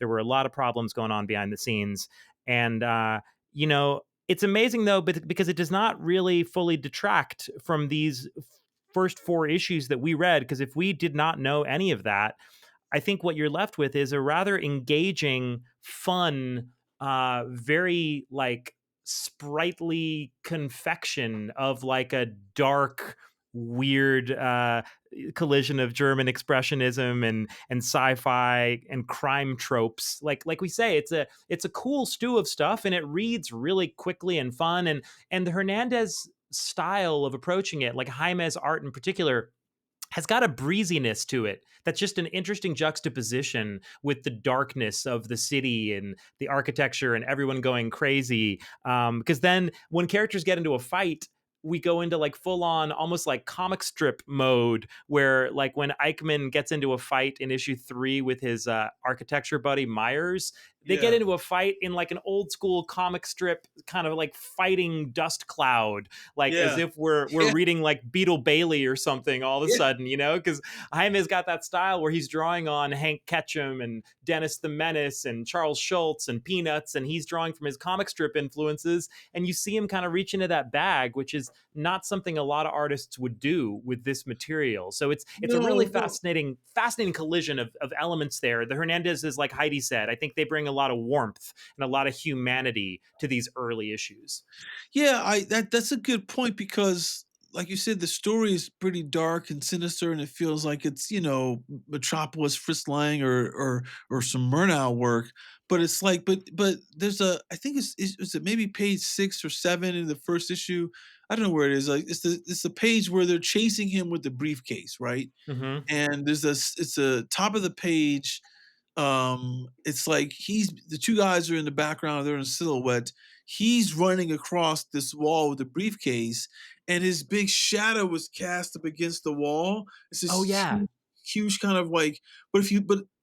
There were a lot of problems going on behind the scenes. And, it's amazing, though, because it does not really fully detract from these first four issues that we read, because if we did not know any of that, I think what you're left with is a rather engaging, fun, very like sprightly confection of like a dark, weird collision of German expressionism and sci-fi and crime tropes. Like we say, it's a cool stew of stuff, and it reads really quickly and fun. And the Hernandez style of approaching it, like Jaime's art in particular, has got a breeziness to it that's just an interesting juxtaposition with the darkness of the city and the architecture and everyone going crazy. Because then when characters get into a fight, we go into like full on almost like comic strip mode, where like when Eichmann gets into a fight in issue 3 with his architecture buddy Myers, they get Yeah. into a fight in like an old school comic strip kind of like fighting dust cloud, like as Yeah. if we're Yeah. reading like Beetle Bailey or something all of a Yeah. sudden, because Jaime's got that style where he's drawing on Hank Ketchum and Dennis the Menace and Charles Schultz and Peanuts, and he's drawing from his comic strip influences, and you see him kind of reach into that bag, which is not something a lot of artists would do with this material. So it's a really No, no. fascinating collision of elements there. The Hernandezes, like Heidi said, I think they bring a lot of warmth and a lot of humanity to these early issues. Yeah, that's a good point because, like you said, the story is pretty dark and sinister, and it feels like it's Metropolis, Fritz Lang, or some Murnau work. But it's like, but there's I think is it maybe page 6 or 7 in the first issue? I don't know where it is. Like it's the page where they're chasing him with the briefcase, right? Mm-hmm. And it's a top of the page. It's like the two guys are in the background, they're in silhouette. He's running across this wall with a briefcase, and his big shadow was cast up against the wall. It's Oh this yeah. huge kind of like, but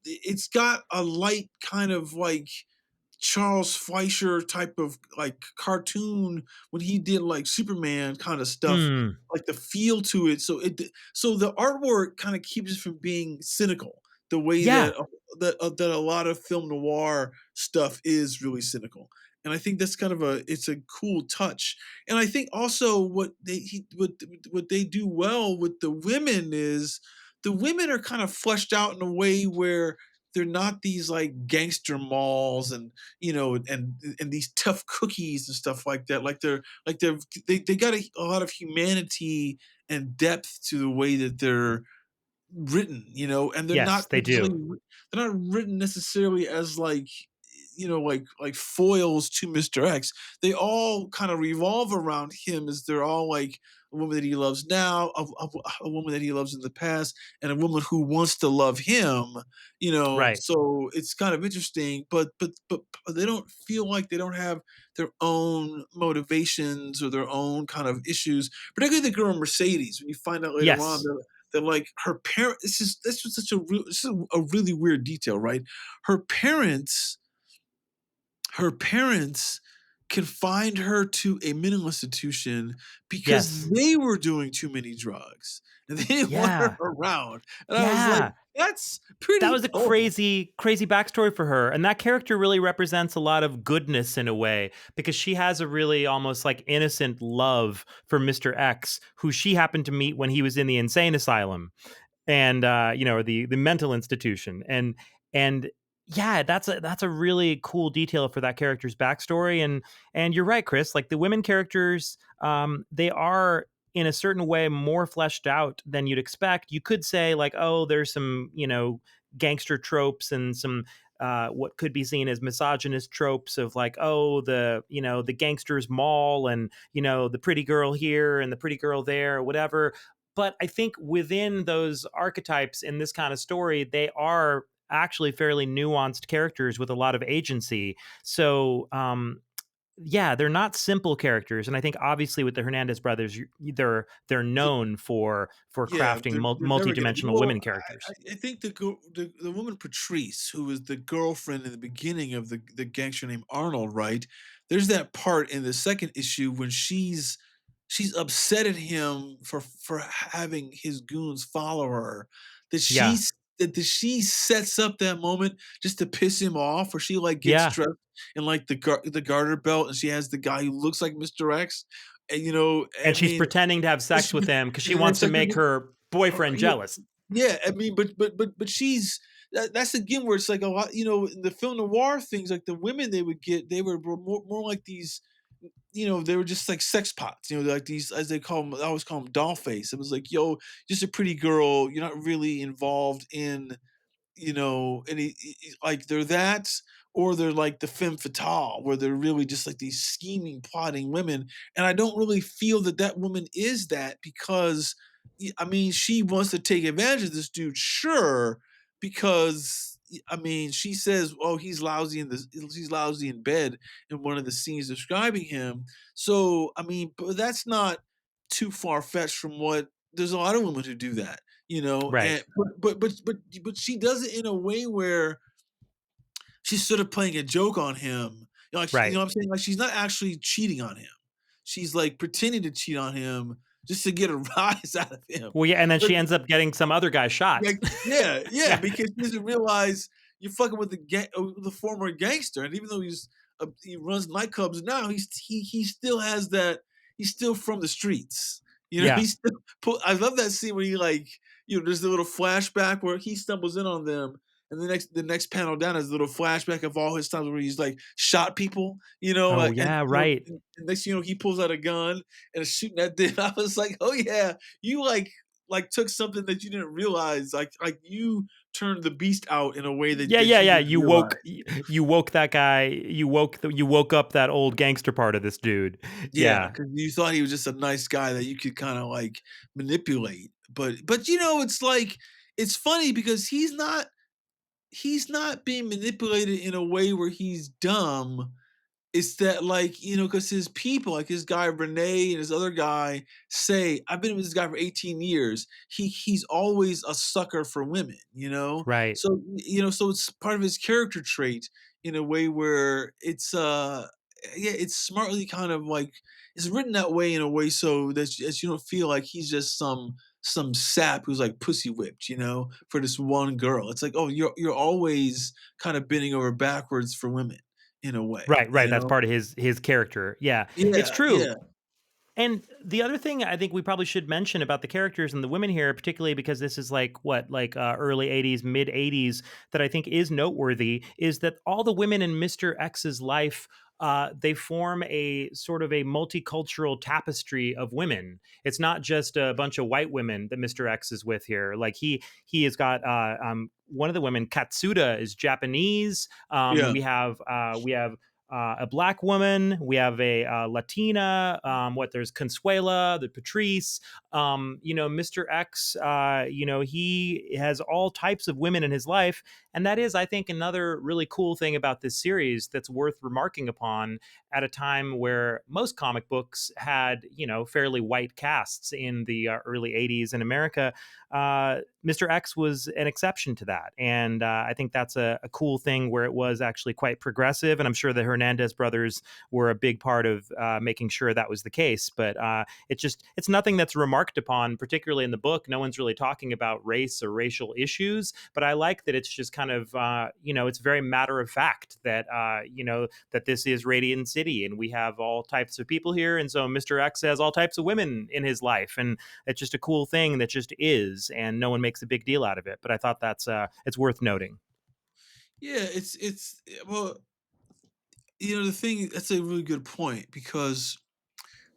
it's got a light kind of like Charles Fleischer type of like cartoon when he did like Superman kind of stuff, Hmm. like the feel to it. So the artwork kind of keeps it from being cynical the way Yeah. that a lot of film noir stuff is really cynical. And I think that's kind of it's a cool touch. And I think also what they do well with the women is the women are kind of fleshed out in a way where they're not these like gangster malls and and these tough cookies and stuff like that. They got a lot of humanity and depth to the way that they're written, and Yes, they do. they're not written necessarily as like like foils to Mr. X. They all kind of revolve around him as they're all like a woman that he loves now, a woman that he loves in the past, and a woman who wants to love him. Right. So it's kind of interesting, but they don't feel like they don't have their own motivations or their own kind of issues, particularly the girl Mercedes. When you find out later on Yes. that like her parent, this was this is a really weird detail, right? Her parents her parents confined her to a mental institution because Yes. they were doing too many drugs and they didn't want her Yeah. around. And I was like, Yeah. that's That pretty was a cool. crazy backstory for her. And that character really represents a lot of goodness in a way, because she has a really almost like innocent love for Mr. X, who she happened to meet when he was in the insane asylum, and or the mental institution. And yeah, that's a really cool detail for that character's backstory. And you're right, Chris, like the women characters, they are in a certain way more fleshed out than you'd expect. You could say like, oh, there's some gangster tropes and some what could be seen as misogynist tropes of like, oh, the gangsters mall, and the pretty girl here and the pretty girl there or whatever. But I think within those archetypes in this kind of story, they are actually fairly nuanced characters with a lot of agency. So yeah, they're not simple characters, and I think obviously with the Hernandez brothers, they're known for Yeah, crafting they're never gonna be. multi-dimensional Well, women characters. I think the woman Patrice, who was the girlfriend in the beginning of the gangster named Arnold, right? There's that part in the second issue when she's upset at him for having his goons follow her. That Yeah, that she sets up that moment just to piss him off, where she like gets yeah, dressed in like the garter belt, and she has the guy who looks like Mr. X, and I and she's mean, pretending to have sex with him because she wants to make her boyfriend yeah, jealous. yeah, I mean, but she's that's again where it's like a lot, in the film noir things, like the women they would get, they were more like these, they were just like sex pots, like these, as they call them, I always call them doll face. It was like, yo, just a pretty girl, you're not really involved in, and like they're that, or they're like the femme fatale, where they're really just like these scheming, plotting women. And I don't really feel that that woman is that, because, I mean, she wants to take advantage of this dude, sure, because I mean, she says, "Oh, he's lousy in bed," in one of the scenes describing him. So, I mean, but that's not too far fetched from what there's a lot of women who do that, Right, and but she does it in a way where she's sort of playing a joke on him. You right. know what I'm saying? Like, she's not actually cheating on him. She's like pretending to cheat on him just to get a rise out of him. Well, yeah, and then But she ends up getting some other guy shot. like, yeah, yeah, Yeah, because he doesn't realize you're fucking with the former gangster, and even though he runs nightclubs now, he still has that. He's still from the streets. yeah. He's still. I love that scene where he like, there's a little flashback where he stumbles in on them, and the next panel down is a little flashback of all his times where he's like shot people. Oh, And yeah, right. next thing you know, he pulls out a gun and is shooting at them. I was like, oh yeah, you like took something that you didn't realize, like you turned the beast out in a way Yeah, that yeah, you yeah. didn't realize. You woke that guy. You woke up that old gangster part of this dude. Yeah, Yeah, because you thought he was just a nice guy that you could kind of like manipulate. But it's like, it's funny because he's not being manipulated in a way where he's dumb. It's that, like, because his people, like his guy Renee and his other guy, say, "I've been with this guy for 18 years. He's always a sucker for women," right, So, so it's part of his character trait in a way where yeah, it's smartly kind of like it's written that way in a way so that you don't feel like he's just some sap who's like pussy whipped, for this one girl. It's like, oh, you're always kind of bending over backwards for women in a way, right, right. That's part of his character. Yeah, it's Yeah, true. yeah, And the other thing I think we probably should mention about the characters and the women here, particularly because this is like what, like early 80s, mid 80s, that I think is noteworthy, is that all the women in Mr. X's life, they form a sort of a multicultural tapestry of women. It's not just a bunch of white women that Mr. X is with here. Like he has got one of the women, Katsuda, is Japanese. yeah. We have a black woman. We have a Latina. There's Consuela, the Patrice. Mr. X. He has all types of women in his life, and that is, I think, another really cool thing about this series that's worth remarking upon. At a time where most comic books had, fairly white casts in the early '80s in America, Mr. X was an exception to that. And I think that's a cool thing where it was actually quite progressive. And I'm sure the Hernandez brothers were a big part of making sure that was the case. But it's nothing that's remarked upon, particularly in the book. No one's really talking about race or racial issues. But I like that it's just kind of, it's very matter of fact that, that this is Radiant City and we have all types of people here. And so Mr. X has all types of women in his life. And it's just a cool thing that just is, and no one makes a big deal out of it. But I thought it's worth noting. Yeah, it's well, the thing, that's a really good point, because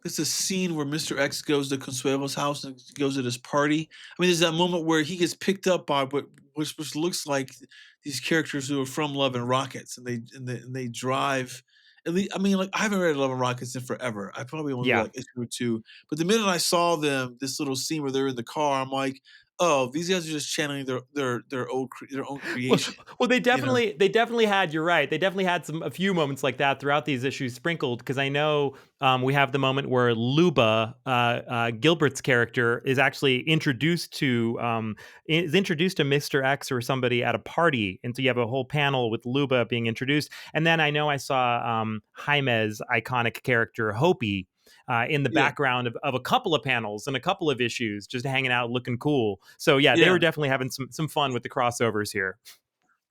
there's a scene where Mr. X goes to Consuelo's house and goes to this party. I mean, there's that moment where he gets picked up by which looks like these characters who are from Love and Rockets, and they drive. At least, I mean, like, I haven't read Love and Rockets in forever. I probably only read Yeah. like issue or two. But the minute I saw them, this little scene where they're in the car, I'm like, oh, these guys are just channeling their own Well, creation, well, they you know? definitely had. You're right. They definitely had a few moments like that throughout these issues sprinkled. Because I know we have the moment where Luba, Gilbert's character, is actually introduced to Mister X or somebody at a party, and so you have a whole panel with Luba being introduced. And then I know I saw Jaime's iconic character Hopi. In the Yeah, background of a couple of panels and a couple of issues, just hanging out, looking cool. So yeah, they yeah. were definitely having some fun with the crossovers here.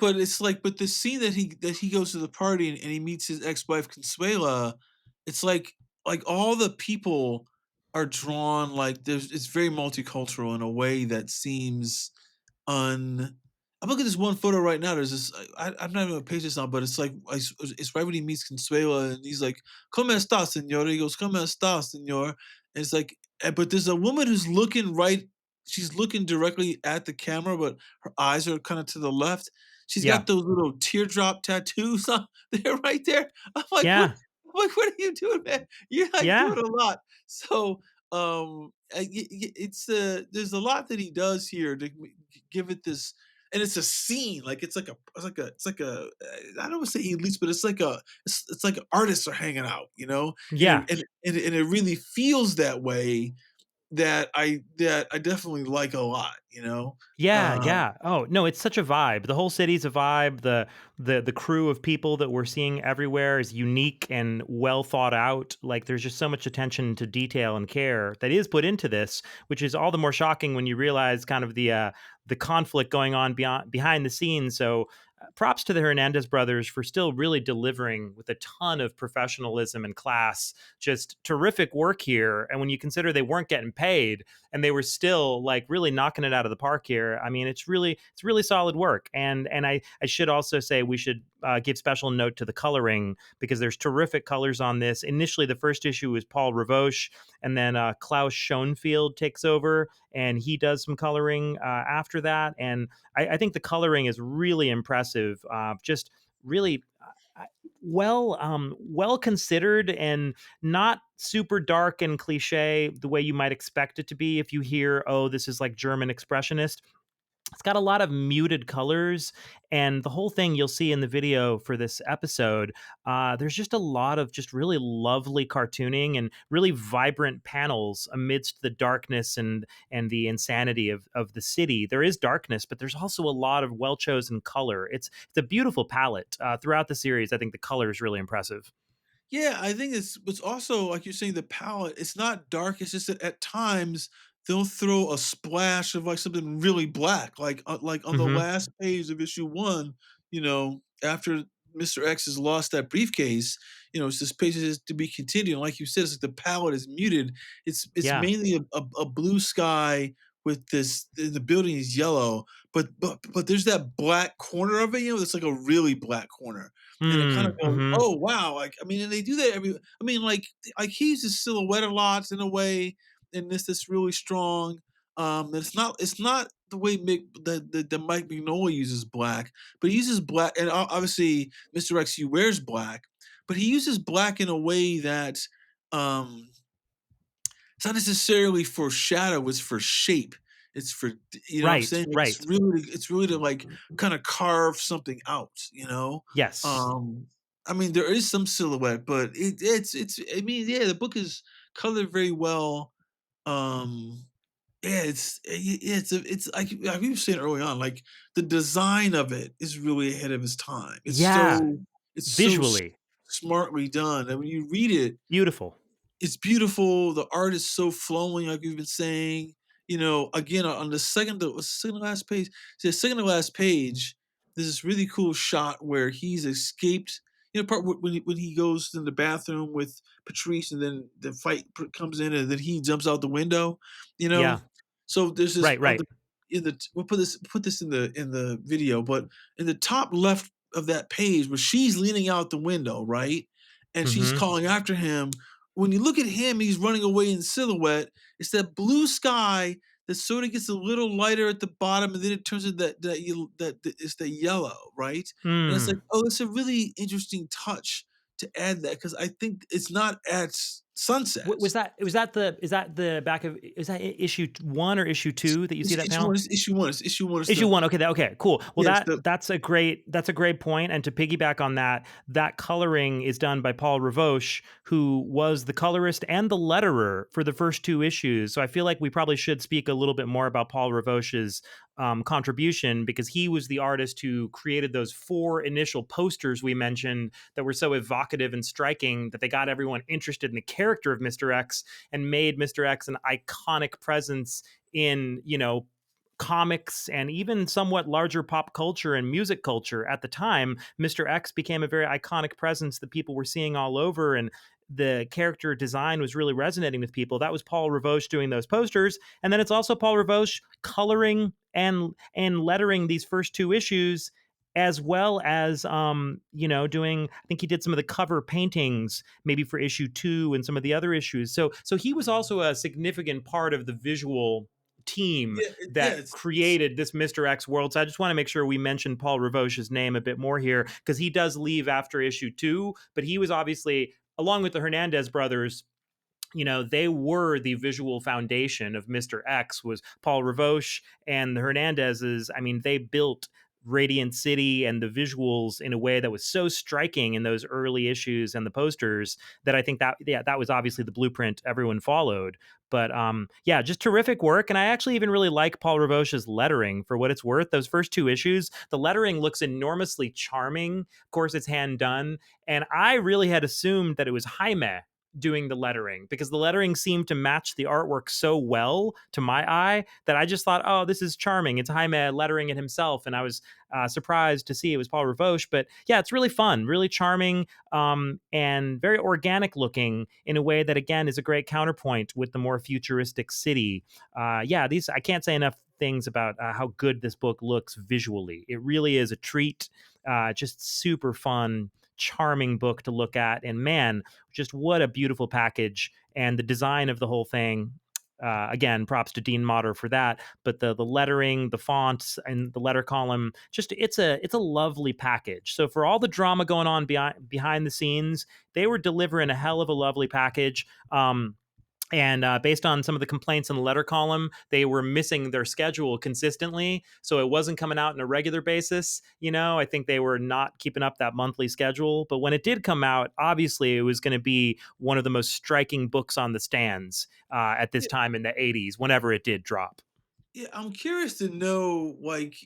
But it's like, but the scene that he goes to the party and he meets his ex-wife Consuela, it's like all the people are drawn like it's very multicultural in a way that seems un I'm looking at this one photo right now. There's this. I'm not even gonna page this now, but it's like it's right when he meets Consuela, and he's like, "Cómo estás, señor?" He goes, "Cómo estás, señor?" And it's like, but there's a woman who's looking right. She's looking directly at the camera, but her eyes are kind of to the left. She's Yeah. got those little teardrop tattoos on there, right there. I'm like, what? Yeah. I'm like, what are you doing, man? You're like Yeah. doing a lot. So, it's there's a lot that he does here to give it this, and it's a scene like I don't want to say elite, but it's like artists are hanging out, and Yeah. and it really feels that way that I definitely like a lot. Yeah, yeah. Oh, no, it's such a vibe. The whole city's a vibe. The crew of people that we're seeing everywhere is unique and well thought out. Like there's just so much attention to detail and care that is put into this, which is all the more shocking when you realize kind of the conflict going on behind the scenes. So props to the Hernandez brothers for still really delivering with a ton of professionalism and class. Just terrific work here. And when you consider they weren't getting paid, and they were still like really knocking it out of the park here. I mean, it's really solid work. And I should also say we should give special note to the coloring, because there's terrific colors on this. Initially, the first issue was Paul Rivoche, and then Klaus Schoenfield takes over and he does some coloring after that. And I think the coloring is really impressive. Just really well considered, and not super dark and cliche the way you might expect it to be if you hear, oh, this is like German expressionist. It's got a lot of muted colors, and the whole thing you'll see in the video for this episode. There's just a lot of just really lovely cartooning and really vibrant panels amidst the darkness and the insanity of the city. There is darkness, but there's also a lot of well chosen color. It's a beautiful palette throughout the series. I think the color is really impressive. Yeah, I think it's also like you're saying, the palette. It's not dark. It's just that at times they'll throw a splash of like something really black, like on the Hmm. last page of issue one. After Mister X has lost that briefcase, it's this page is to be continued. And like you said, it's like the palette is muted. It's Yeah. mainly a blue sky with this. The building is yellow, but there's that black corner of it. It's like a really black corner, and it kind of goes, Mm-hmm. "Oh, wow," like, I mean, and they do that like, he uses silhouette a lot in a way in this that's really strong. It's not the way Mike Mignola uses black, but he uses black, and obviously, Mr. X, he wears black, but he uses black in a way that, um it's not necessarily for shadow, it's for shape. It's for what I'm Right. saying? Like, Right. it's really to, like, kinda carve something out? Yes. I mean, there is some silhouette, but it's I mean, yeah, the book is colored very well. Um, yeah, it's like we were saying early on, like, the design of it is really ahead of its time. Yeah. It's so Visually smartly done, and when you read it, beautiful. it's beautiful. The art is so flowing, like we've been saying. Again, on the second to last page, the second to last page, there's this really cool shot where he's escaped. Part when he goes in the bathroom with Patrice, and then the fight comes in, and then he jumps out the window. You Yeah. know, so there's this Right. on Right. we'll put this in the video, but in the top left of that page, where she's leaning out the window, right, and she's Hmm. calling after him. When you look at him, he's running away in silhouette. It's that blue sky that sort of gets a little lighter at the bottom, and then it turns into that it's the yellow, right? And it's like, Mm. oh, it's a really interesting touch to add that, because I think it's not at sunsets. Was that the is that the back of is that issue 1 or issue 2 that you see that Issue one panel? is issue one. It's issue one. It's Issue the 1, okay, okay, cool. Well, yeah. It's the that's a great point, and to piggyback on that, that coloring is done by Paul Rivoche, who was the colorist and the letterer for the first 2 issues, so I feel like we probably should speak a little bit more about Paul Rivoche's, contribution, because he was the artist who created those 4 initial posters we mentioned that were so evocative and striking that they got everyone interested in the character of Mr. X and made Mr. X an iconic presence in, comics and even somewhat larger pop culture and music culture at the time. Mr. X became a very iconic presence that people were seeing all over, and the character design was really resonating with people. That was Paul Rivoche doing those posters, and then it's also Paul Rivoche coloring and lettering these first 2 issues, as well as doing, I think he did some of the cover paintings maybe for issue 2 and some of the other issues. So he was also a significant part of the visual team yeah. that created this Mr. X world. So I just want to make sure we mention Paul Rivoche's name a bit more here, because he does leave after issue 2, but he was obviously, along with the Hernandez brothers, they were the visual foundation of Mr. X. Was Paul Rivoche and the Hernandezes. I mean, they built Radiant City and the visuals in a way that was so striking in those early issues and the posters, that I think that was obviously the blueprint everyone followed. But yeah, just terrific work. And I actually even really like Paul Rivoche's lettering, for what it's worth. Those first 2 issues, the lettering looks enormously charming. Of course, it's hand done. And I really had assumed that it was Jaime doing the lettering, because the lettering seemed to match the artwork so well to my eye that I just thought, oh, this is charming. It's Jaime lettering it himself. And I was surprised to see it was Paul Rivoche. But yeah, it's really fun, really charming, and very organic looking in a way that, again, is a great counterpoint with the more futuristic city. Yeah, I can't say enough things about how good this book looks visually. It really is a treat. Just super fun, charming book to look at. And man, just what a beautiful package. And the design of the whole thing, again, props to Dean Motter for that. But the lettering, the fonts, and the letter column, just it's a lovely package. So for all the drama going on behind the scenes, they were delivering a hell of a lovely package. And based on some of the complaints in the letter column, they were missing their schedule consistently. So it wasn't coming out on a regular basis. I think they were not keeping up that monthly schedule. But when it did come out, obviously it was going to be one of the most striking books on the stands at this yeah, time in the 80s, whenever it did drop. yeah. I'm curious to know, like,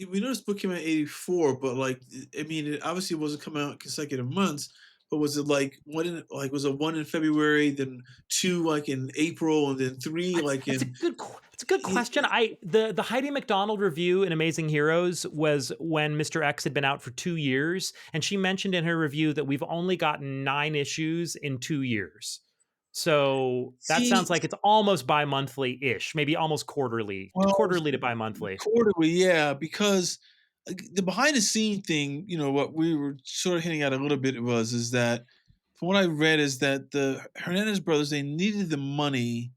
we know this book came out in '84, but like, I mean, it obviously wasn't coming out consecutive months. But was it like was it 1 in February, then 2 like in April, and then 3 like That's a in good. It's a good question. The Heidi MacDonald review in Amazing Heroes was when Mr. X had been out for 2 years, and she mentioned in her review that we've only gotten 9 issues in 2 years. So that see sounds like it's almost bi-monthly ish, maybe almost well quarterly to bi-monthly. quarterly, yeah, because the behind the scene thing, what we were sort of hinting at a little bit is that from what I read is that the Hernandez brothers, they needed the money.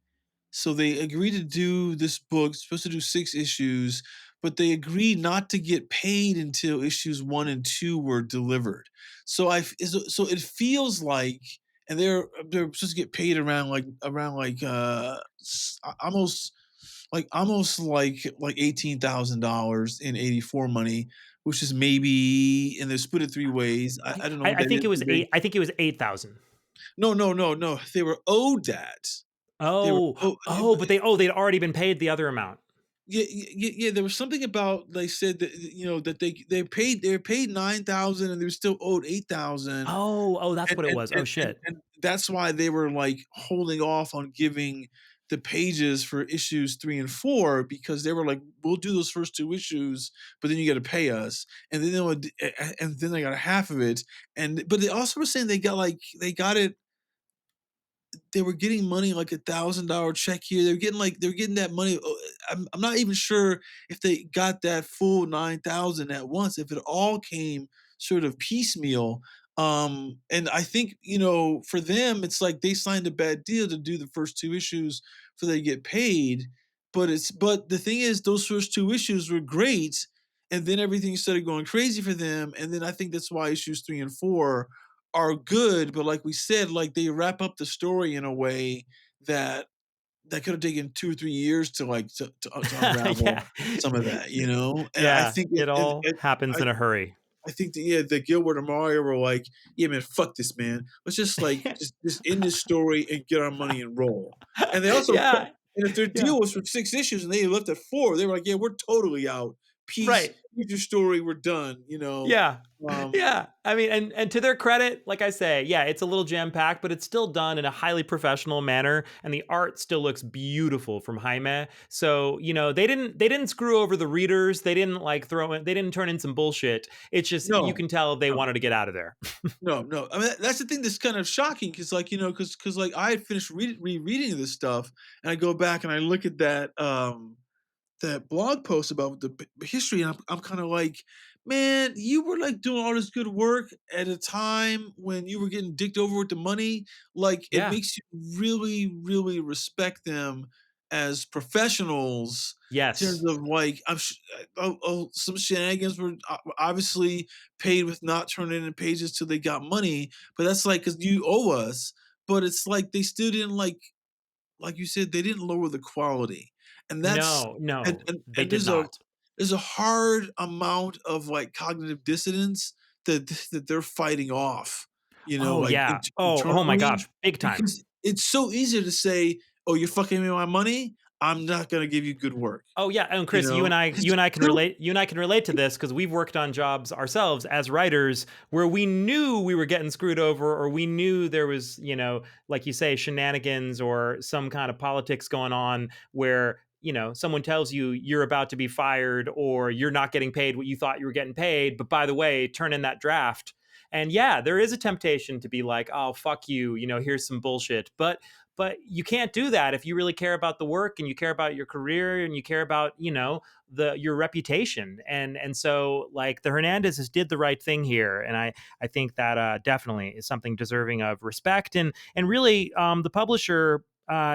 So they agreed to do this book, supposed to do 6 issues, but they agreed not to get paid until issues 1 and 2 were delivered. So it feels like, and they're supposed to get paid around almost like $18,000 in '84 money, which is maybe, and they split it 3 ways. I don't know what I that think is it was today. eight. I think it was 8,000. No, no, no, no. They were owed that. They were Oh, owed, they'd already been paid the other amount. yeah, yeah, yeah. There was something about, they said that that they were paid 9,000 and they were still owed 8,000, That's and what it and was. Oh and and, shit. and that's why they were like holding off on giving the pages for issues 3 and 4, because they were like, we'll do those first 2 issues, but then you got to pay us, and then they got a half of it, but they also were saying they were getting money like $1,000 check here. They were getting that money. I'm not even sure if they got that full 9,000 at once. If it all came sort of piecemeal. And I think, for them, it's like they signed a bad deal to do the first 2 issues for they get paid. But the thing is, those first 2 issues were great, and then everything started going crazy for them. And then I think that's why issues 3 and 4 are good, but like we said, like they wrap up the story in a way that could have taken 2 or 3 years to like to unravel Yeah. some of that, you know? And I Yeah, think it all it happens I in a hurry. I think that, yeah, that Gilbert and Mario were like, "Yeah, man, fuck this, man. Let's just like just end this story and get our money and roll." And they also Yeah, and if their yeah, deal was for 6 issues and they left at 4, they were like, "Yeah, we're totally out. Peace. right. Here's your story. We're done," you know? Yeah. Um, Yeah. I mean, and to their credit, like I say, yeah, it's a little jam-packed, but it's still done in a highly professional manner, and the art still looks beautiful from Jaime. So, they didn't screw over the readers. They didn't like they didn't turn in some bullshit. It's just you no, can tell they no. wanted to get out of there. No, no. I mean, that's the thing that's kind of shocking because, like, you know, because like I had finished rereading this stuff, and I go back and I look at that blog post about the history, and I'm kind of like, man, you were like doing all this good work at a time when you were getting dicked over with the money. Like, it Yeah. makes you really, really respect them as professionals. In terms Yes. of like, some shenanigans were obviously paid with not turning in pages till they got money, but that's like because you owe us. But it's like they still didn't like you said, they didn't lower the quality, and that's No, no, they and did not. there's a hard amount of, like, cognitive dissonance that they're fighting off, you know, Oh, like, yeah. Oh my internally, gosh, big time. because it's so easy to say, "Oh, you're fucking me my money, I'm not gonna give you good work," Oh yeah, and you Chris, you know? and I, It's you and I can true. relate. You and I can relate to this because we've worked on jobs ourselves as writers where we knew we were getting screwed over, or we knew there was, like you say, shenanigans or some kind of politics going on where someone tells you you're about to be fired or you're not getting paid what you thought you were getting paid, but by the way, turn in that draft. And yeah, there is a temptation to be like, oh fuck you, here's some bullshit, but you can't do that if you really care about the work and you care about your career and you care about your reputation. And so like the Hernandezes did the right thing here, and I think that definitely is something deserving of respect. And really the publisher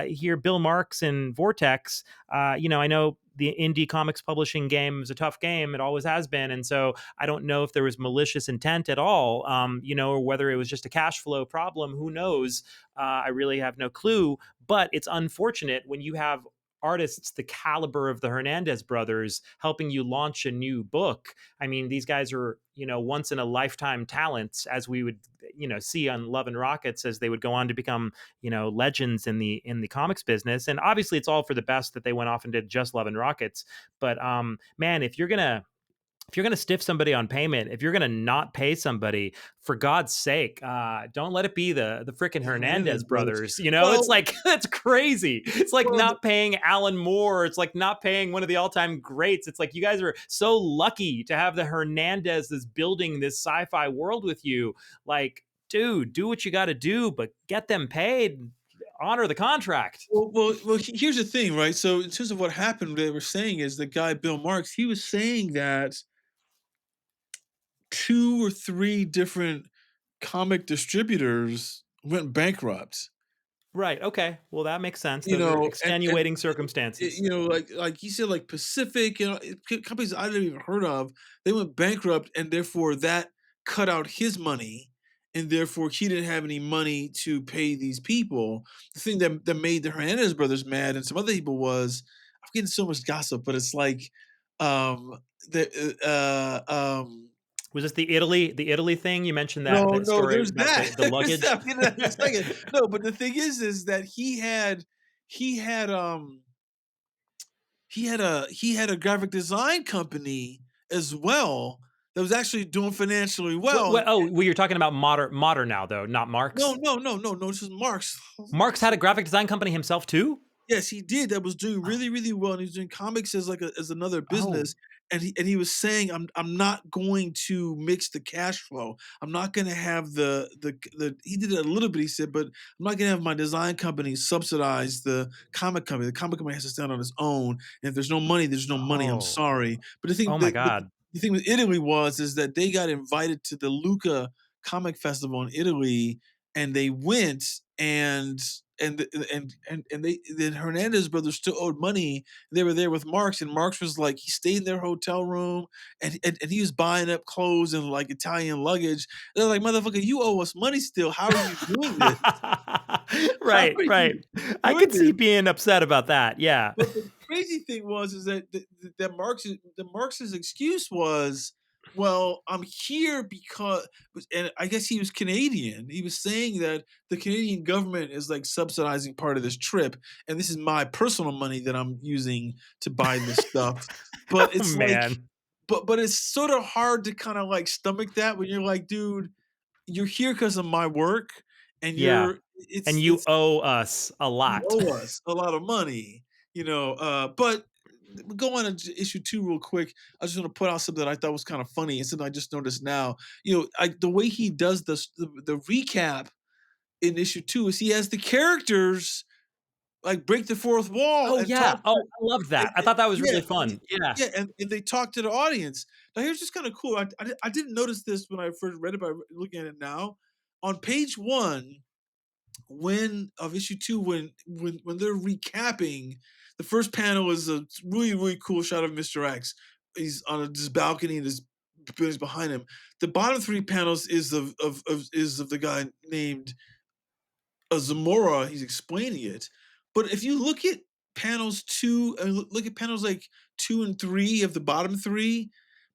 here, Bill Marks and Vortex, I know the indie comics publishing game is a tough game. It always has been. And so I don't know if there was malicious intent at all, or whether it was just a cash flow problem. Who knows? I really have no clue. But it's unfortunate when you have artists the caliber of the Hernandez brothers helping you launch a new book. I mean, these guys are, once in a lifetime talents, as we would, see on Love and Rockets as they would go on to become, legends in the comics business. And obviously it's all for the best that they went off and did just Love and Rockets. But man, if you're gonna stiff somebody on payment, if you're gonna not pay somebody, for God's sake, don't let it be the freaking The Hernandez Hernandez brothers. brothers. It's Well like that's crazy. It's like well, not paying Alan Moore. It's like not paying one of the all-time greats. It's like you guys are so lucky to have the Hernandezes building this sci-fi world with you. Like, dude, do what you got to do, but get them paid. Honor the contract. here's the thing, right? So in terms of what happened, they were saying is the guy Bill Marks, he was saying that 2 or 3 different comic distributors went bankrupt, Right. Okay. Well, that makes sense. you Those are know, and extenuating circumstances. like he said, like Pacific, companies I didn't even heard of, they went bankrupt, and therefore that cut out his money, and therefore he didn't have any money to pay these people. The thing that made the Hernandez brothers mad and some other people was I'm getting so much gossip, but it's like um the Was this the Italy thing? You mentioned that no, that no, story there's about that. the luggage. I'll get to that in a second. No, but the thing is that he had he had a graphic design company as well that was actually doing financially well. Well, you're talking about Motter now, though, not No, Marx. no, no, no, no. This is Marx. Marx had a graphic design company himself too. Yes, he did. That was doing Oh, really, really well, and he's doing comics as like as another oh, business. And he was saying, I'm not going to mix the cash flow. I'm not going to have the. He did it a little bit. He said, but I'm not going to have my design company subsidize the comic company. The comic company has to stand on its own. And if there's no money, there's no money. I'm oh, sorry. But the thing, oh my God. the thing with Italy is that they got invited to the Lucca Comic Festival in Italy, and they went, and they then Hernandez brothers still owed money. They were there with Marx, and Marx was like, he stayed in their hotel room, and he was buying up clothes and like Italian luggage. They're like, motherfucker, you owe us money still. How are you doing this? How Right, are right. you I doing could see this? being upset about that. Yeah. But the crazy thing was is that Marx's excuse was, well, I'm here because, and I guess he was Canadian. He was saying that the Canadian government is like subsidizing part of this trip, and this is my personal money that I'm using to buy this stuff. But Oh it's like, man. but it's sort of hard to kind of like stomach that when you're like, dude, you're here because of my work, and Yeah. you're And you it's owe us a you lot. owe us a lot of money, but go on to issue 2 real quick. I just want to put out something that I thought was kind of funny and something I just noticed now. The way he does the recap in issue 2 is he has the characters like break the fourth wall Oh and talk yeah. Oh, to, I love and, that. I thought that was yeah, really fun. Yeah. yeah, and they talk to the audience. Now here's just kind of cool. I didn't notice this when I first read it, but looking at it now, on page 1 of issue 2, when they're recapping, the first panel is a really really cool shot of Mr. X. He's on this balcony and there's buildings behind him. The bottom 3 panels is of the guy named Zamora. He's explaining it. But if you look at panels 2 and look at panels like 2 and 3 of the bottom 3,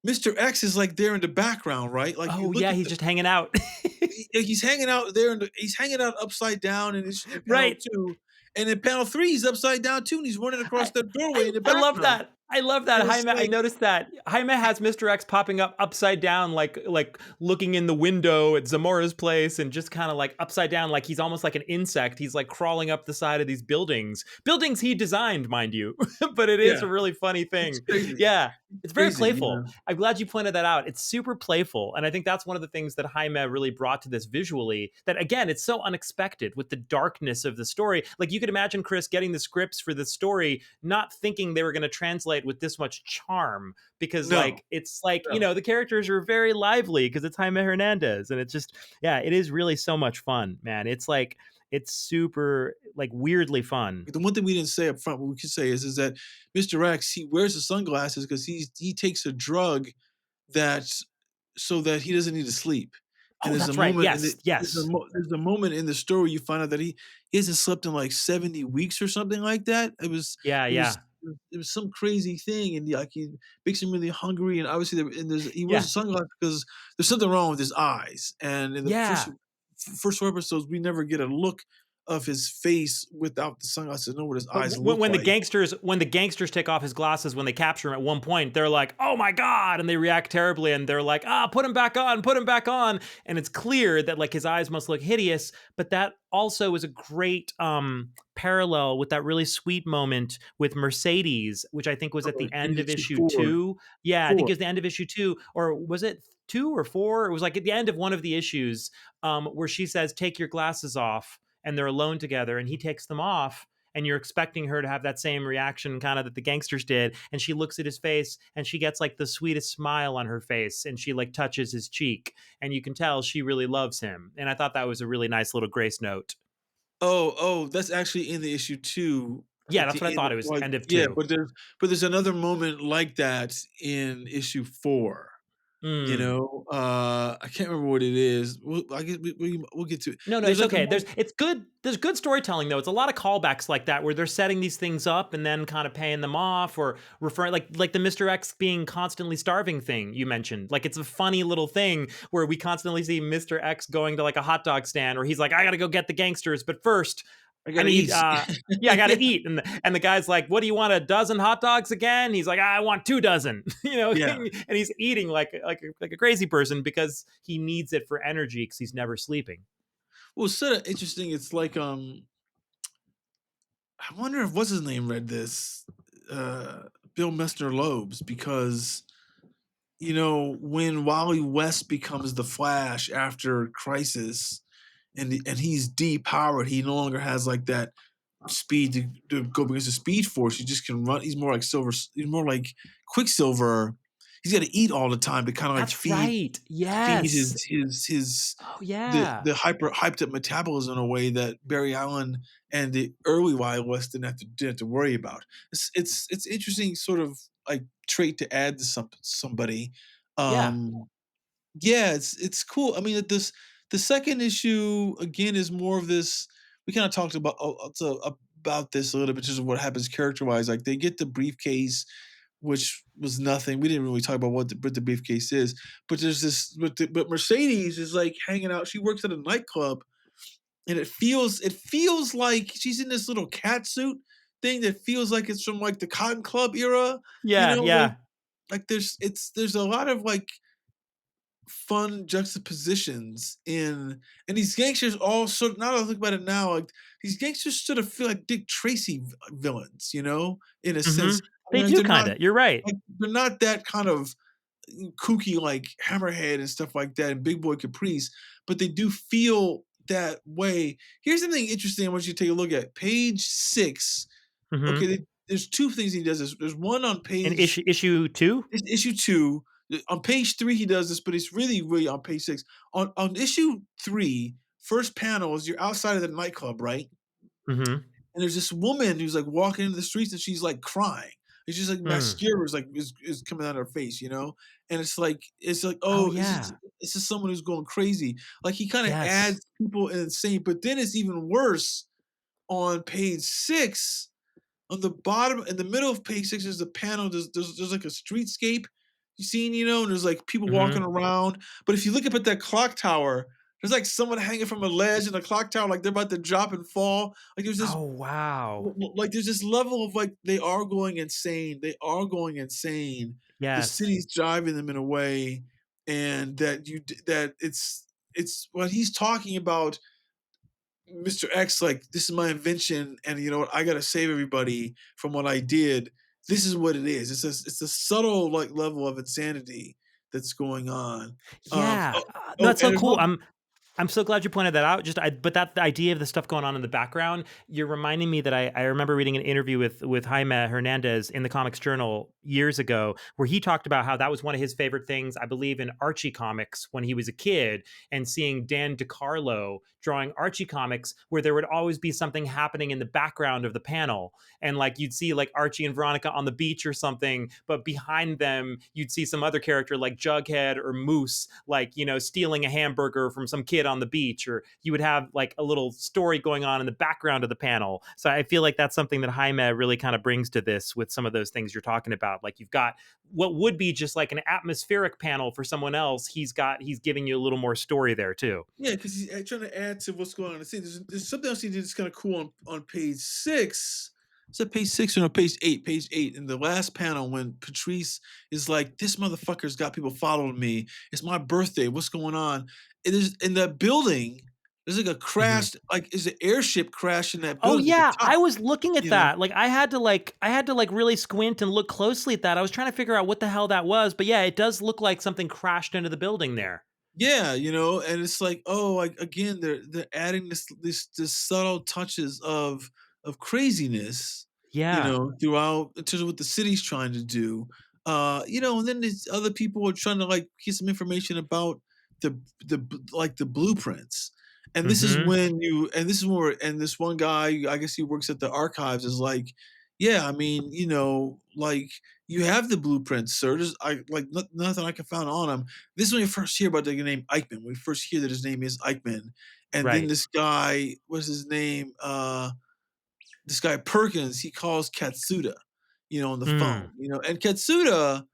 Mr. X is like there in the background, right? Like you Oh look yeah, at he's just hanging out. he's hanging out there, and he's hanging out upside down in panel Right. 2, and in panel 3 he's upside down too, and he's running across I, that doorway I in the I love background. that. I love that. And it's Jaime, I like, noticed that. Jaime has Mr. X popping up upside down, like looking in the window at Zamora's place and just kind of like upside down, like he's almost like an insect. He's like crawling up the side of these buildings. Buildings he designed, mind you. But it is yeah, a really funny it's thing. crazy. Yeah. It's It's very crazy, playful. I'm glad you pointed that out. It's super playful. And I think that's one of the things that Jaime really brought to this visually. That again, it's so unexpected with the darkness of the story. Like you could imagine Chris getting the scripts for the story, not thinking they were going to translate with this much charm, because No, like it's like, no. the characters are very lively because it's Jaime Hernandez. And it's just, yeah, it is really so much fun, man. It's like, it's super like weirdly fun. The one thing we didn't say up front, what we could say is that Mr. X, he wears the sunglasses because he takes a drug that so that he doesn't need to sleep. And Oh, there's a that's right. moment in Yes, yes. there's a moment in the story you find out that he hasn't slept in like 70 weeks or something like that. Yeah, It was yeah, it was some crazy thing, and like he makes him really hungry, and obviously he wears yeah, the sunglasses because there's something wrong with his eyes. And in the yeah. first 4 episodes, we never get a look of his face without the sunglasses to know what his But eyes look when the like. gangsters take off his glasses when they capture him at one point, they're like, "Oh my god!" and they react terribly, and they're like, "Ah, put him back on, put him back on." And it's clear that like his eyes must look hideous, but that also is a great parallel with that really sweet moment with Mercedes, which I think was at the In end of issue issue 4. 2. Yeah, I think 4. it was the end of issue 2, or was it 2 or 4? It was like at the end of one of the issues, where she says, "Take your glasses off." And they're alone together, and he takes them off, and you're expecting her to have that same reaction kind of that the gangsters did, and she looks at his face and she gets like the sweetest smile on her face, and she like touches his cheek, and you can tell she really loves him. And I thought that was a really nice little grace note. Oh, that's actually in the issue 2 Yeah, at that's what I the end. thought. It was Like, end of yeah, 2. but there's another moment like that in issue 4. Mm. I can't remember what it is. I guess we'll get to it. No, no, There's it's like a okay. moment. It's good. There's good storytelling though. It's a lot of callbacks like that where they're setting these things up and then kind of paying them off, or referring like the Mr. X being constantly starving thing you mentioned. Like it's a funny little thing where we constantly see Mr. X going to like a hot dog stand where he's like, "I got to go get the gangsters, but first I I gotta need eat. yeah, I got to eat." And the guy's like, "What do you want, a dozen hot dogs again?" He's like, "I want 2 dozen." Yeah. And he's eating like a crazy person because he needs it for energy cuz he's never sleeping. Well, it's sort of interesting. It's like I wonder if what's his name read this, uh, Bill Messner Loebs, because when Wally West becomes the Flash after Crisis, and he's depowered, he no longer has like that speed to go against the Speed Force. He just can run. He's more like Quicksilver. he's got to eat all the time to kind of like That's right. feed Yes. his Oh, yeah. the hyped up metabolism in a way that Barry Allen and the early Wild West didn't have to worry about. It's interesting sort of like trait to add to somebody. Yeah. Um, yeah, it's cool. I mean, the second issue again is more of this. We kind of talked about about this a little bit, just of what happens character wise. Like they get the briefcase, which was nothing. We didn't really talk about what the briefcase is, but there's this. But Mercedes is like hanging out. She works at a nightclub, and it feels like she's in this little cat suit thing that feels like it's from like the Cotton Club era. You Yeah, know, yeah. like there's a lot of like fun juxtapositions in, and these gangsters all sort of, now that I think about it now, like these gangsters sort of feel like Dick Tracy villains, in a sense. Mhm. I They mean, like do kinda. You're right. they're not that kind of kooky like Hammerhead and stuff like that and Big Boy Caprice, but they do feel that way. Here's something interesting I want you to take a look at. Page 6. Okay, Mhm. there's two things he does. There's one on In page issue 2? it's issue 2. On page 3, he does this, but it's really, really on page 6. On issue 3, first panel is you're outside of the nightclub, right? Mhm. And there's this woman who's like walking into the streets and she's like crying. It's just like Mm. mascara is coming out of her face, And it's like, Oh, oh, yeah. it's just someone who's going crazy. Like he kind of Yes. adds people insane, but then it's even worse on page 6. On the bottom, in the middle of page 6 is the panel. There's like a streetscape you seen, and there's like people walking Mhm. around. But if you look up at that clock tower, there's like someone hanging from a ledge in the clock tower, like they're about to drop and fall. Like Oh, wow. like there's this level of like they are going insane. They are going insane. The Yes. city's driving them in a way, and that it's what he's talking about Mr. X, like, this is my invention, and you know what? I gotta save everybody from what I did. This is what it is. It's a subtle like level of insanity that's going on. Yeah. Oh, No, oh, that's and so there's cool. one. I'm so glad you pointed that out. But that the idea of the stuff going on in the background, you're reminding me that I remember reading an interview with Jaime Hernandez in the Comics Journal years ago, where he talked about how that was one of his favorite things, I believe, in Archie comics when he was a kid, and seeing Dan DiCarlo drawing Archie comics, where there would always be something happening in the background of the panel, and like you'd see like Archie and Veronica on the beach or something, but behind them you'd see some other character like Jughead or Moose, like stealing a hamburger from some kid on the beach, or you would have like a little story going on in the background of the panel. So I feel like that's something that Jaime really kind of brings to this with some of those things you're talking about. Like you've got what would be just like an atmospheric panel for someone else. He's giving you a little more story there too. Yeah, because he's trying to add to what's going on in the scene. There's something else he did that's kind of cool on page 6. Is that page 6 or no, page 8? Page 8 in the last panel when Patrice is like, "This motherfucker's got people following me. It's my birthday. What's going on?" It is in that building. There's like a Mhm. crash, like is an airship crash in that Oh building at the yeah, top. I was looking at You know, that. Like I had to like really squint and look closely at that. I was trying to figure out what the hell that was, but yeah, it does look like something crashed into the building there. yeah, and it's like, oh, like again, they're adding this subtle touches of craziness, Yeah. throughout in terms of what the city's trying to do. And then these other people are trying to like get some information about like the blueprints. And this is Mhm. when you and this is where and this one guy, I guess he works at the archives, is like, yeah, I mean, like you have the blueprints, sir. There's nothing I can find on them. This is when you first hear about the name Eichmann. We first hear that his name is Eichmann, and then Right. this guy, what's his name? This guy Perkins, he calls Katsuda, on the phone, Mm. and Katsuda,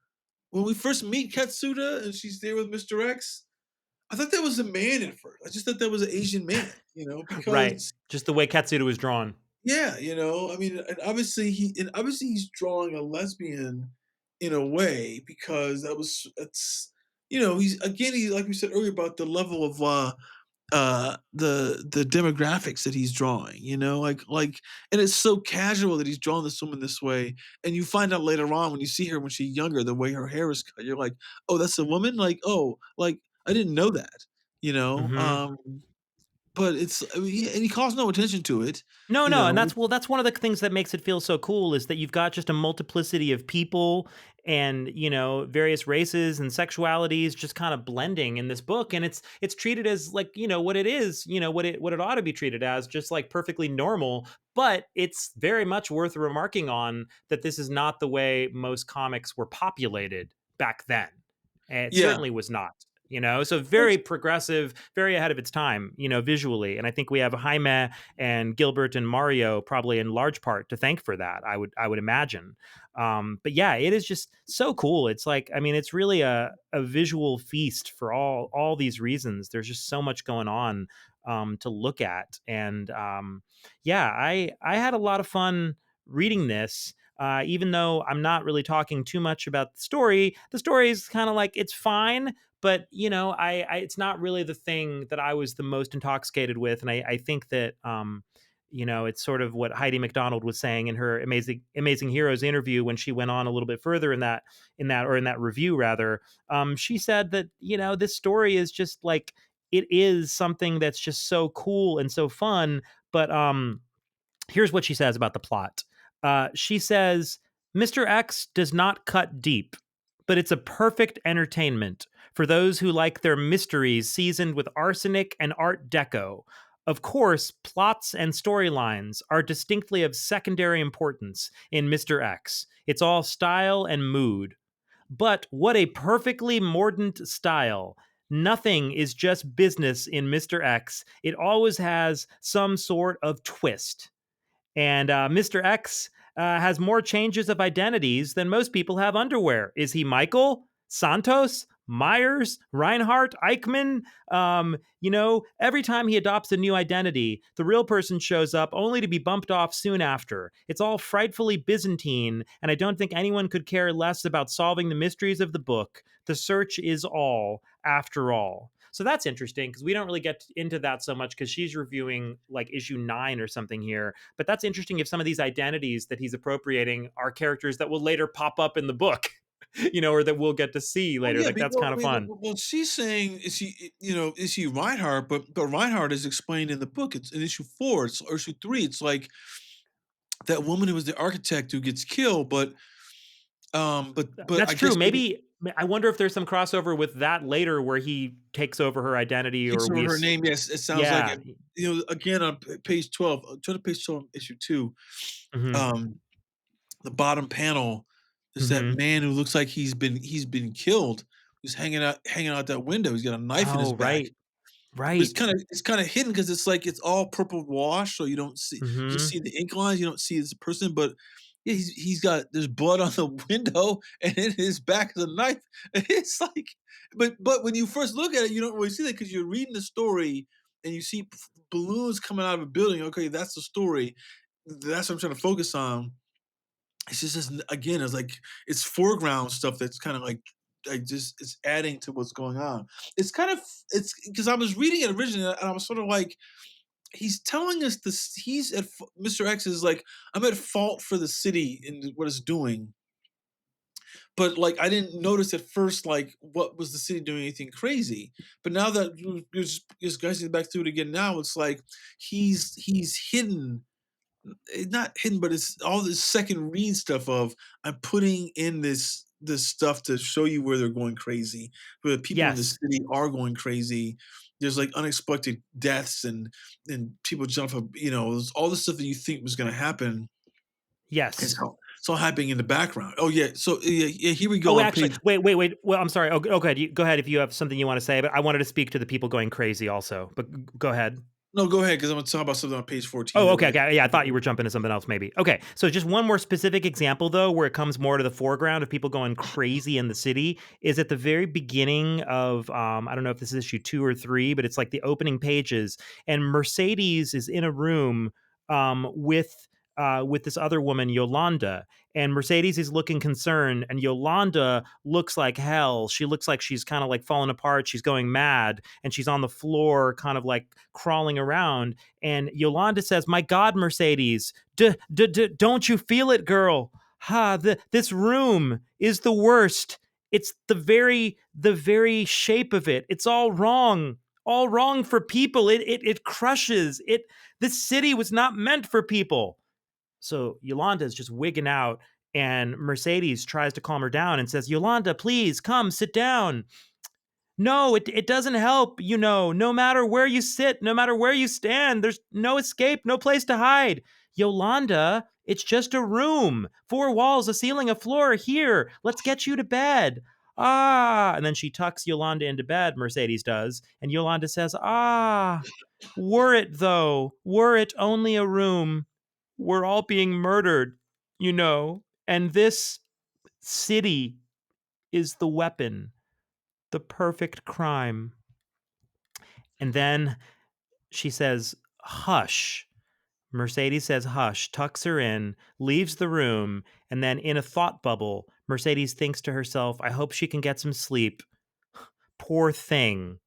when we first meet Katsuda and she's there with Mr. X, I thought that was a man at first. I just thought that was an Asian man, Right. because Just the way Katsuda was drawn. yeah, I mean, and obviously he's drawing a lesbian in a way because it's he's again he like we said earlier about the level of the demographics that he's drawing, like and it's so casual that he's drawn this woman this way, and you find out later on when you see her when she's younger, the way her hair is cut, you're like, oh, that's a woman, like, oh, like I didn't know that, you know. Mhm. but it's, I mean, and he calls no attention to it, No, you no, and know? that's one of the things that makes it feel so cool is that you've got just a multiplicity of people and, various races and sexualities just kind of blending in this book, and it's treated as like, what it is, what it ought to be treated as, just like perfectly normal, but it's very much worth remarking on that this is not the way most comics were populated back then. It Yeah. certainly was not. So very progressive, very ahead of its time, visually. And I think we have Jaime and Gilbert and Mario probably in large part to thank for that. I would imagine. But yeah, it is just so cool. It's like, I mean, it's really a visual feast for all these reasons. There's just so much going on to look at, and yeah, I had a lot of fun reading this. Even though I'm not really talking too much about the story is kind of like it's fine, but I it's not really the thing that I was the most intoxicated with, and I think that it's sort of what Heidi MacDonald was saying in her Amazing Heroes interview when she went on a little bit further in that review rather. She said that this story is just like it is something that's just so cool and so fun, but here's what she says about the plot. She says, Mr. X does not cut deep, but it's a perfect entertainment for those who like their mysteries seasoned with arsenic and Art Deco. Of course, plots and storylines are distinctly of secondary importance in Mr. X. It's all style and mood. But what a perfectly mordant style. Nothing is just business in Mr. X. It always has some sort of twist. And Mr. X has more changes of identities than most people have underwear. Is he Michael, Santos, Myers, Reinhardt, Eichmann? Every time he adopts a new identity, the real person shows up only to be bumped off soon after. It's all frightfully Byzantine, and I don't think anyone could care less about solving the mysteries of the book. The search is all, after all. So that's interesting because we don't really get into that so much because she's reviewing like issue 9 or something here. But that's interesting if some of these identities that he's appropriating are characters that will later pop up in the book, or that we'll get to see Well, later. yeah, Like that's because kind I of mean, fun. well, she's saying is he Reinhardt? But Reinhardt is explained in the book. It's in issue 4, it's or issue 3. It's like that woman who was the architect who gets killed, but That's I guess true. maybe Maybe I wonder if there's some crossover with that later where he takes over her identity takes or over her name. Yes, it sounds like yeah. it. Again on page 12, turn to page 12, issue 2. Hmm. Um, the bottom panel, there's that Hmm. man who looks like he's been killed. He's hanging out that window. He's got a knife in his Oh, back. right. But it's Right. kinda hidden because it's like it's all purple wash, so you Hmm. see the ink lines, you don't see this person, but yeah, he's got there's blood on the window, and in his back is a knife. It's like but when you first look at it, you don't really see that because 'cause you're reading the story and you see balloons coming out of a building, okay, that's the story. That's what I'm trying to focus on. It's just this again, it's like it's foreground stuff that's kinda like just it's adding to what's going on. It's kind of it's because I was reading it originally and I was sort of like, he's telling us this he's at Mr. X is like, I'm at fault for the city and what it's doing. But like I didn't notice at first like what was the city doing anything crazy. But now that you're just guys back through it again now, it's like he's hidden not hidden, but it's all this second read stuff of I'm putting in this stuff to show you where they're going crazy, where the people in the Yes. city are going crazy. There's like unexpected deaths and people jump up, all the stuff that you think was gonna happen is Yes. it's all happening in the background. Oh yeah, so yeah, here we go Oh, on actually, page. wait. Well, I'm sorry. Oh, go ahead. Go ahead if you have something you want to say. But I wanted to speak to the people going crazy also. But go ahead. No, go ahead, because I'm gonna talk about something on page 14 Oh, that okay, really. okay. Yeah, I thought you were jumping to something else, maybe. Okay, so just one more specific example, though, where it comes more to the foreground of people going crazy in the city is at the very beginning of, I don't know if this is issue 2 or 3, but it's like the opening pages, and Mercedes is in a room with this other woman, Yolanda, and Mercedes is looking concerned, and Yolanda looks like hell. She looks like she's kind of like falling apart. She's going mad, and she's on the floor, kind of like crawling around. And Yolanda says, "My God, Mercedes, don't you feel it, girl? This room is the worst. It's the very shape of it. It's all wrong. all wrong for people. It crushes it. This city was not meant for people. So Yolanda's just wigging out, and Mercedes tries to calm her down and says, Yolanda, please come sit down. No, it doesn't help, you know. No matter where you sit, no matter where you stand, there's no escape, no place to hide. Yolanda, it's just a room. 4 walls, a ceiling, a floor. Here, let's get you to bed. Ah. And then she tucks Yolanda into bed, Mercedes does. And Yolanda says, ah, were it though, were it only a room, we're all being murdered, you know. And this city is the weapon, the perfect crime. And then she says, hush. Mercedes says, hush, tucks her in, leaves the room, and then in a thought bubble, Mercedes thinks to herself, I hope she can get some sleep. Poor thing.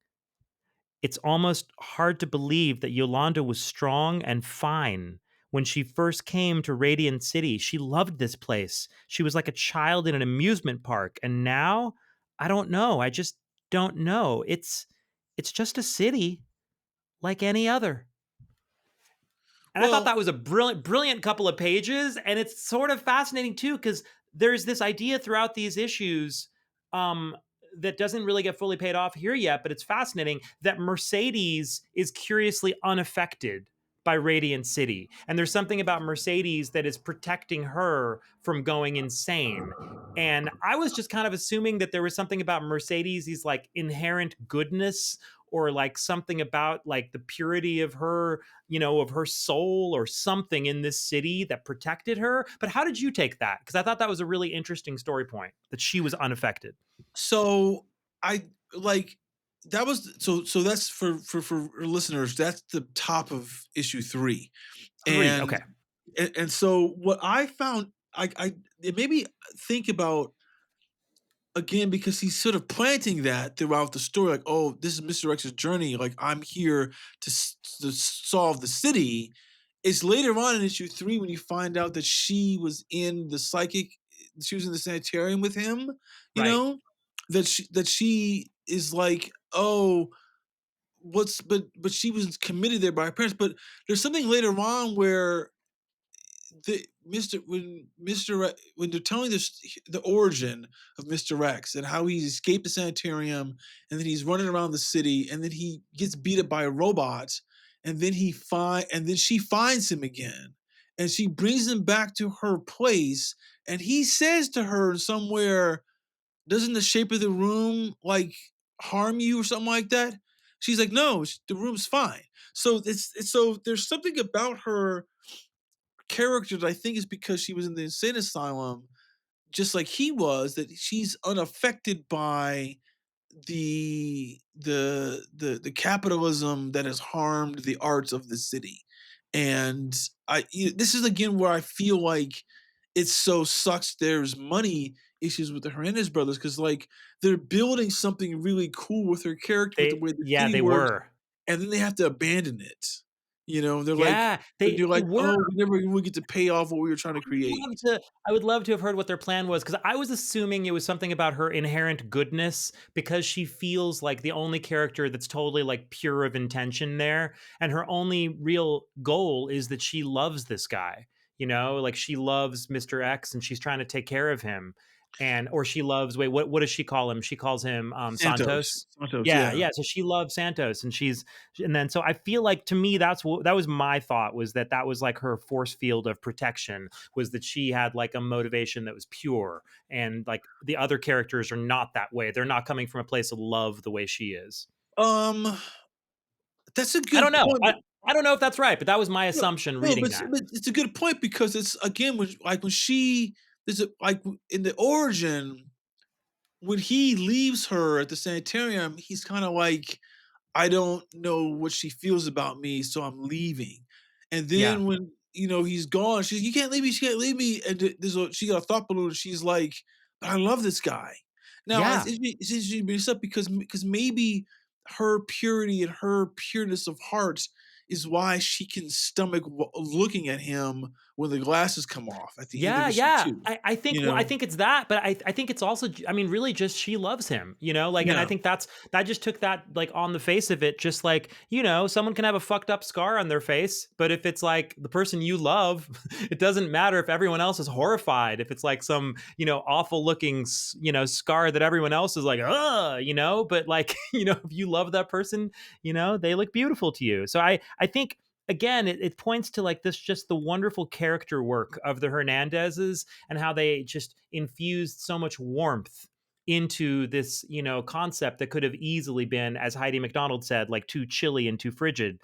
It's almost hard to believe that Yolanda was strong and fine. When she first came to Radiant City, she loved this place. She was like a child in an amusement park. And now, I don't know. I just don't know. It's just a city like any other. And I thought Well, that was a brilliant couple of pages. And it's sort of fascinating too, because there's this idea throughout these issues um, that doesn't really get fully paid off here yet, but it's fascinating that Mercedes is curiously unaffected by Radiant City. And there's something about Mercedes that is protecting her from going insane. And I was just kind of assuming that there was something about Mercedes' like inherent goodness, or like something about like the purity of her, you know, of her soul or something in this city that protected her. But how did you take that? Because I thought that was a really interesting story point, that she was unaffected. so I like that was so that's for listeners, that's the top of issue 3. 3. And Okay. and so what I found, I it made me think about, again, because he's sort of planting that throughout the story, like, oh, this is Mr. X's journey, like I'm here to solve the city. It's later on in issue 3 when you find out that she was in the sanitarium with him, you Right. know, that she is like, oh, but she was committed there by her parents. But there's something later on where when they're telling the origin of Mr. X and how he's escaped the sanitarium, and then he's running around the city, and then he gets beat up by a robot, and then she finds him again, and she brings him back to her place, and he says to her somewhere, doesn't the shape of the room like harm you or something like that? She's like, no, the room's fine. So so there's something about her character that I think is because she was in the insane asylum, just like he was, that she's unaffected by the capitalism that has harmed the arts of the city. And this is again where I feel like it so sucks there's money issues with the Hernandez brothers, because like they're building something really cool with her character, with the way the Yeah, city they works, were. and then they have to abandon it. You know, Yeah, they're they like, were. "Oh, we never really get to pay off what we were trying to create." I would love to have heard what their plan was, because I was assuming it was something about her inherent goodness, because she feels like the only character that's totally like pure of intention there, and her only real goal is that she loves this guy. You know, like she loves Mr. X and she's trying to take care of him. And or she loves, wait, what does she call him? She calls him Santos. Santos, Yeah, yeah. yeah. So she loves Santos, and then so I feel like, to me, that was my thought, was that was like her force field of protection, was that she had like a motivation that was pure, and like the other characters are not that way. They're not coming from a place of love the way she is. Um, that's a I good don't know. point. I don't know if that's right, but that was my No, assumption no, reading that. but it's a good point, because it's again when she there's a like in the origin, when he leaves her at the sanitarium, he's kind of like, I don't know what she feels about me, so I'm leaving. And Yeah. then when he's gone, she's, you can't leave me, she can't leave me. And she got a thought balloon. And she's like, but I love this guy. Now Yeah. it's interesting to bring this up, because maybe her purity and her pureness of heart is why she can stomach looking at him when the glasses come off at the end of Yeah, issue yeah. 2. I think, You well, I know? think it's that, but I think it's also, I mean, really just she loves him, like, and I Yeah. think that just took that, like, on the face of it, just like, someone can have a fucked up scar on their face, but if it's like the person you love, it doesn't matter if everyone else is horrified. If it's like some, awful looking, scar that everyone else is like, but like, if you love that person, they look beautiful to you. So I think, again, it points to like this, just the wonderful character work of the Hernandezes and how they just infused so much warmth into this, concept that could have easily been, as Heidi MacDonald said, like too chilly and too frigid.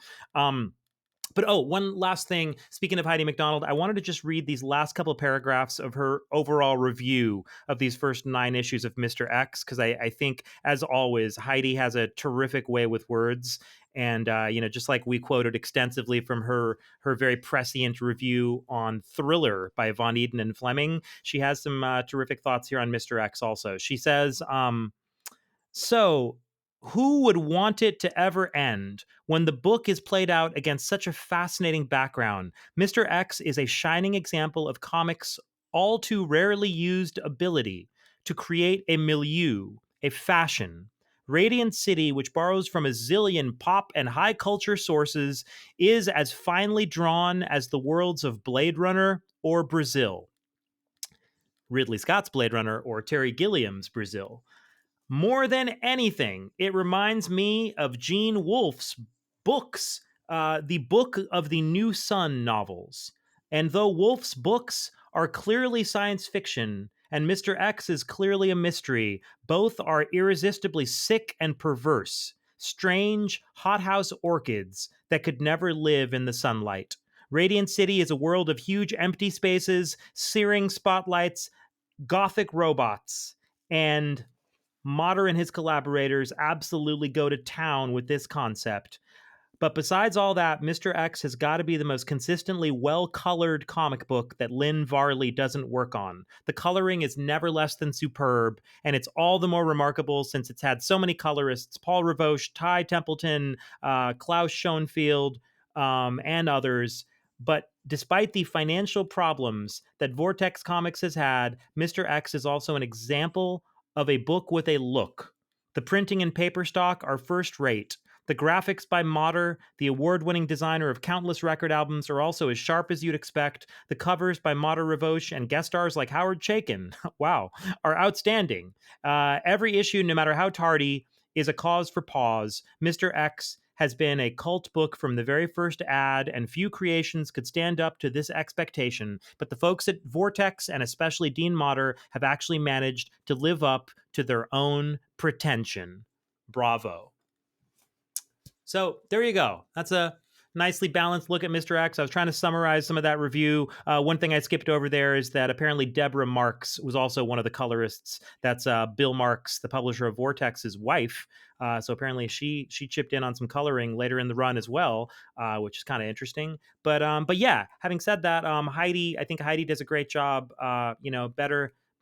But one last thing. Speaking of Heidi MacDonald, I wanted to just read these last couple of paragraphs of her overall review of these first 9 issues of Mr. X, because I think, as always, Heidi has a terrific way with words. And just like we quoted extensively from her very prescient review on Thriller by Von Eden and Fleming, she has some terrific thoughts here on Mr. X also. She says, so, who would want it to ever end when the book is played out against such a fascinating background? Mr. X is a shining example of comics' all too rarely used ability to create a milieu, a fashion. Radiant City, which borrows from a zillion pop and high culture sources, is as finely drawn as the worlds of Blade Runner or Brazil. Ridley Scott's Blade Runner or Terry Gilliam's Brazil. More than anything, it reminds me of Gene Wolfe's books, the Book of the New Sun novels. And though Wolfe's books are clearly science fiction and Mr. X is clearly a mystery, both are irresistibly sick and perverse, strange hothouse orchids that could never live in the sunlight. Radiant City is a world of huge empty spaces, searing spotlights, gothic robots, and Motter and his collaborators absolutely go to town with this concept. But besides all that, Mr. X has got to be the most consistently well-colored comic book that Lynn Varley doesn't work on. The coloring is never less than superb, and it's all the more remarkable since it's had so many colorists: Paul Rivoche, Ty Templeton, Klaus Schoenfield, and others. But despite the financial problems that Vortex Comics has had, Mr. X is also an example of a book with a look. The printing and paper stock are first rate. The graphics by Motter, the award-winning designer of countless record albums, are also as sharp as you'd expect. The covers by Motter, Rivoche, and guest stars like Howard Chaykin, wow, are outstanding. Every issue, no matter how tardy, is a cause for pause. Mr. X has been a cult book from the very first ad, and few creations could stand up to this expectation. But the folks at Vortex, and especially Dean Motter, have actually managed to live up to their own pretension. Bravo. So there you go. That's a nicely balanced look at Mr. X. I was trying to summarize some of that review. One thing I skipped over there is that apparently Deborah Marks was also one of the colorists. That's Bill Marks, the publisher of Vortex's wife. So apparently she chipped in on some coloring later in the run as well, which is kind of interesting. But yeah, having said that, I think Heidi does a great job.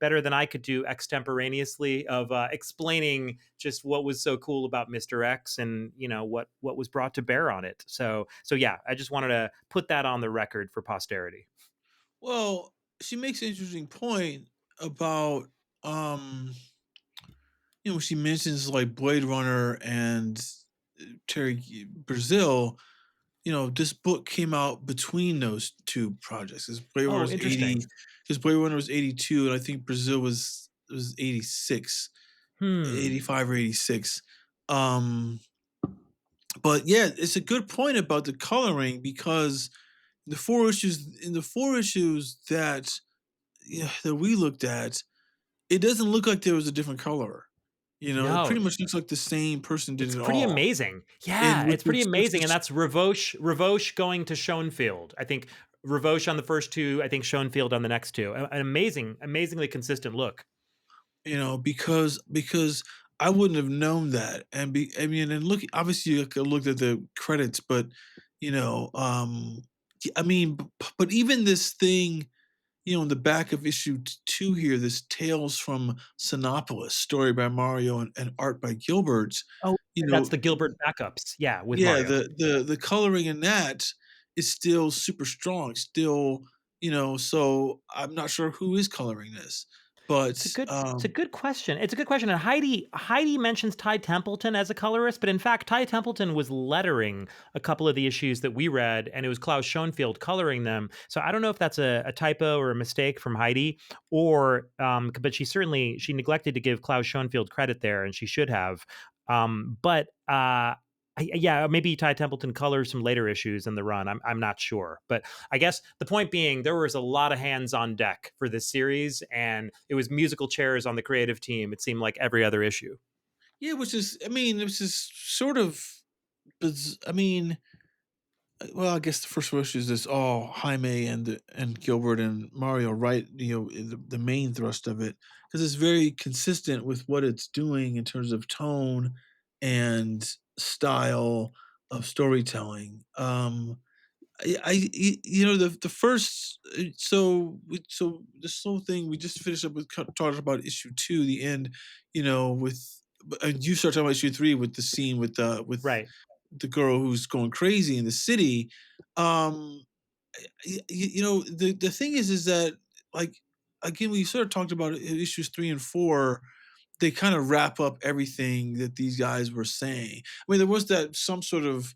Better than I could do extemporaneously of explaining just what was so cool about Mr. X and what was brought to bear on it. So yeah, I just wanted to put that on the record for posterity. Well, she makes an interesting point about she mentions like Blade Runner and Terry Brazil. This book came out between those two projects. His Blade Runner Oh, was 80, interesting. his Blade Runner was 82, and I think Brazil was 86, Hmm. 85 or 86. Um, but yeah, it's a good point about the coloring because the 4 issues that that we looked at, it doesn't look like there was a different color. It No, pretty much looks like the same person did it's it pretty all. amazing. And Yeah, with it's pretty this, with amazing. And this, that's Rivoche going to Schoenfield. I think Rivoche on the first 2, I think Schoenfield on the next 2. An amazingly consistent look. because I wouldn't have known that. I mean, and look, obviously, I looked at the credits, but you know, um, I mean, but even this thing, in the back of issue 2 here, this Tales from Sinopolis story by Mario and art by Gilbert. Oh, you That's know, the Gilbert backups. Yeah, with yeah, Mario. the coloring in that is still super strong, still, so I'm not sure who is coloring this, but, It's a good question. It's a good question. And Heidi mentions Ty Templeton as a colorist, but in fact, Ty Templeton was lettering a couple of the issues that we read, and it was Klaus Schoenfield coloring them. So I don't know if that's a typo or a mistake from Heidi, or but she neglected to give Klaus Schoenfield credit there, and she should have. But yeah, maybe Ty Templeton colors some later issues in the run. I'm not sure, but I guess the point being, there was a lot of hands on deck for this series, and it was musical chairs on the creative team. It seemed like every other issue. yeah, which is sort of, I mean, well, I guess the first wish is this all Jaime and Gilbert and Mario, right? The main thrust of it, because it's very consistent with what it's doing in terms of tone and style of storytelling. The first so this whole thing we just finished up with talking about issue 2, the end, with and you start talking about issue 3 with the scene with Right. the girl who's going crazy in the city. um the thing is that, like, again, we sort of talked about it in issues 3 and 4. They kind of wrap up everything that these guys were saying. I mean, there was some sort of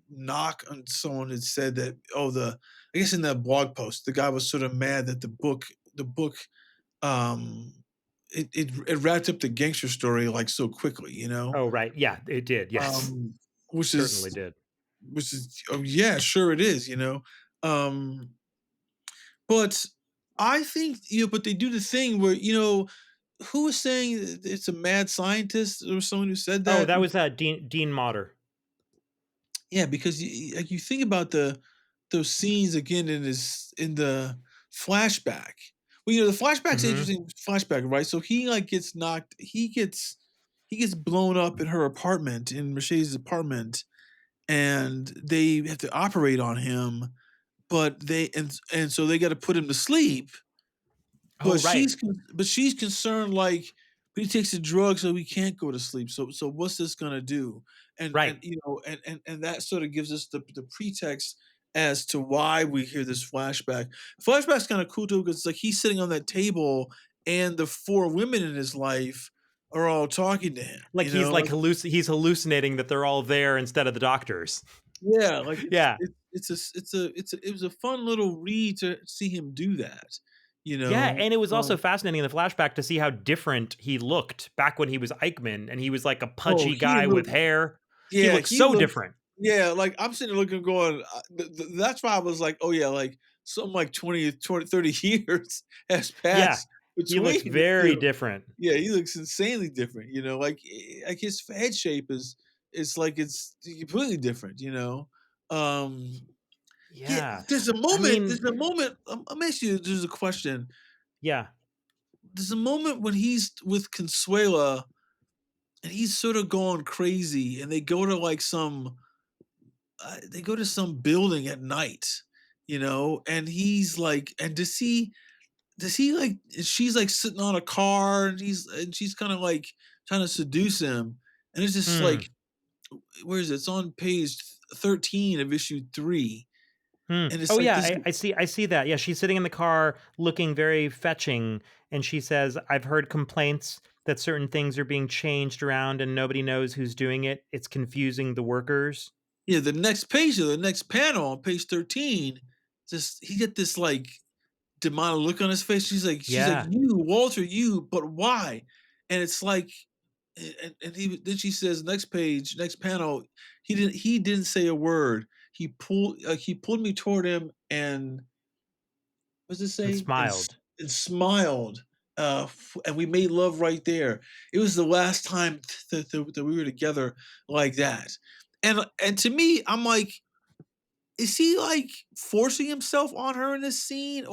knock on someone had said that, I guess in that blog post the guy was sort of mad that the book um it wrapped up the gangster story like so quickly, Oh, right. Yeah, it did. Yes, um which certainly is did. oh yeah, sure it is, um but I think, but they do the thing where, who was saying it's a mad scientist, or someone who said Oh, that. that was Dean Motter. Yeah, because like, you think about those scenes again in the flashback. Well, the flashback's an Hmm. interesting flashback, right? So he like he gets blown up in her apartment, in Mercedes' apartment, and they have to operate on him, but and so they got to put him to sleep. Oh, right. But she's concerned, like, he takes the drug so he can't go to sleep. So what's this gonna do? And Right. and that sort of gives us the pretext as to why we hear this flashback. Flashback's kind of cool too, because it's like he's sitting on that table and the 4 women in his life are all talking to him. Like he's like he's hallucinating that they're all there instead of the doctors. Yeah, like Yeah. it was a fun little read to see him do that. You Yeah, know, and it was also fascinating in the flashback to see how different he looked back when he was Eichmann, and he was like a oh, pudgy guy with hair. He yeah, looked he so looked different. yeah, like, I'm sitting there looking going, that's why I was like, "Oh, yeah," like, something like 30 years has Yeah, passed he between looks the very 2. different. Yeah, he looks insanely different, like, his head shape is like it's completely different, Um, yeah, Yeah. I there's mean, a moment, I'm asking you, there's a question. yeah. There's a moment when he's with Consuela, and he's sort of going crazy, and they go to some building at night, and he's like, and does he like, she's like sitting on a car, and she's kind of like trying to seduce him, and it's just like, Hmm. where is it? It's on page 13 of issue 3, Hmm. and it's Oh like yeah, this. I see that. Yeah, she's sitting in the car looking very fetching, and she says, "I've heard complaints that certain things are being changed around and nobody knows who's doing it. It's confusing the workers." Yeah, the next page of the next panel on page 13, just he get this like demonic look on his face. She's like, Yeah. "You, Walter, you, but why?" And it's like, and then she says, next page, next panel, he didn't say a word. He pulled me toward him, and what's it And say? smiled. And smiled. And we made love right there. It was the last time that we were together like that. And to me, I'm like, is he like forcing himself on her in this scene,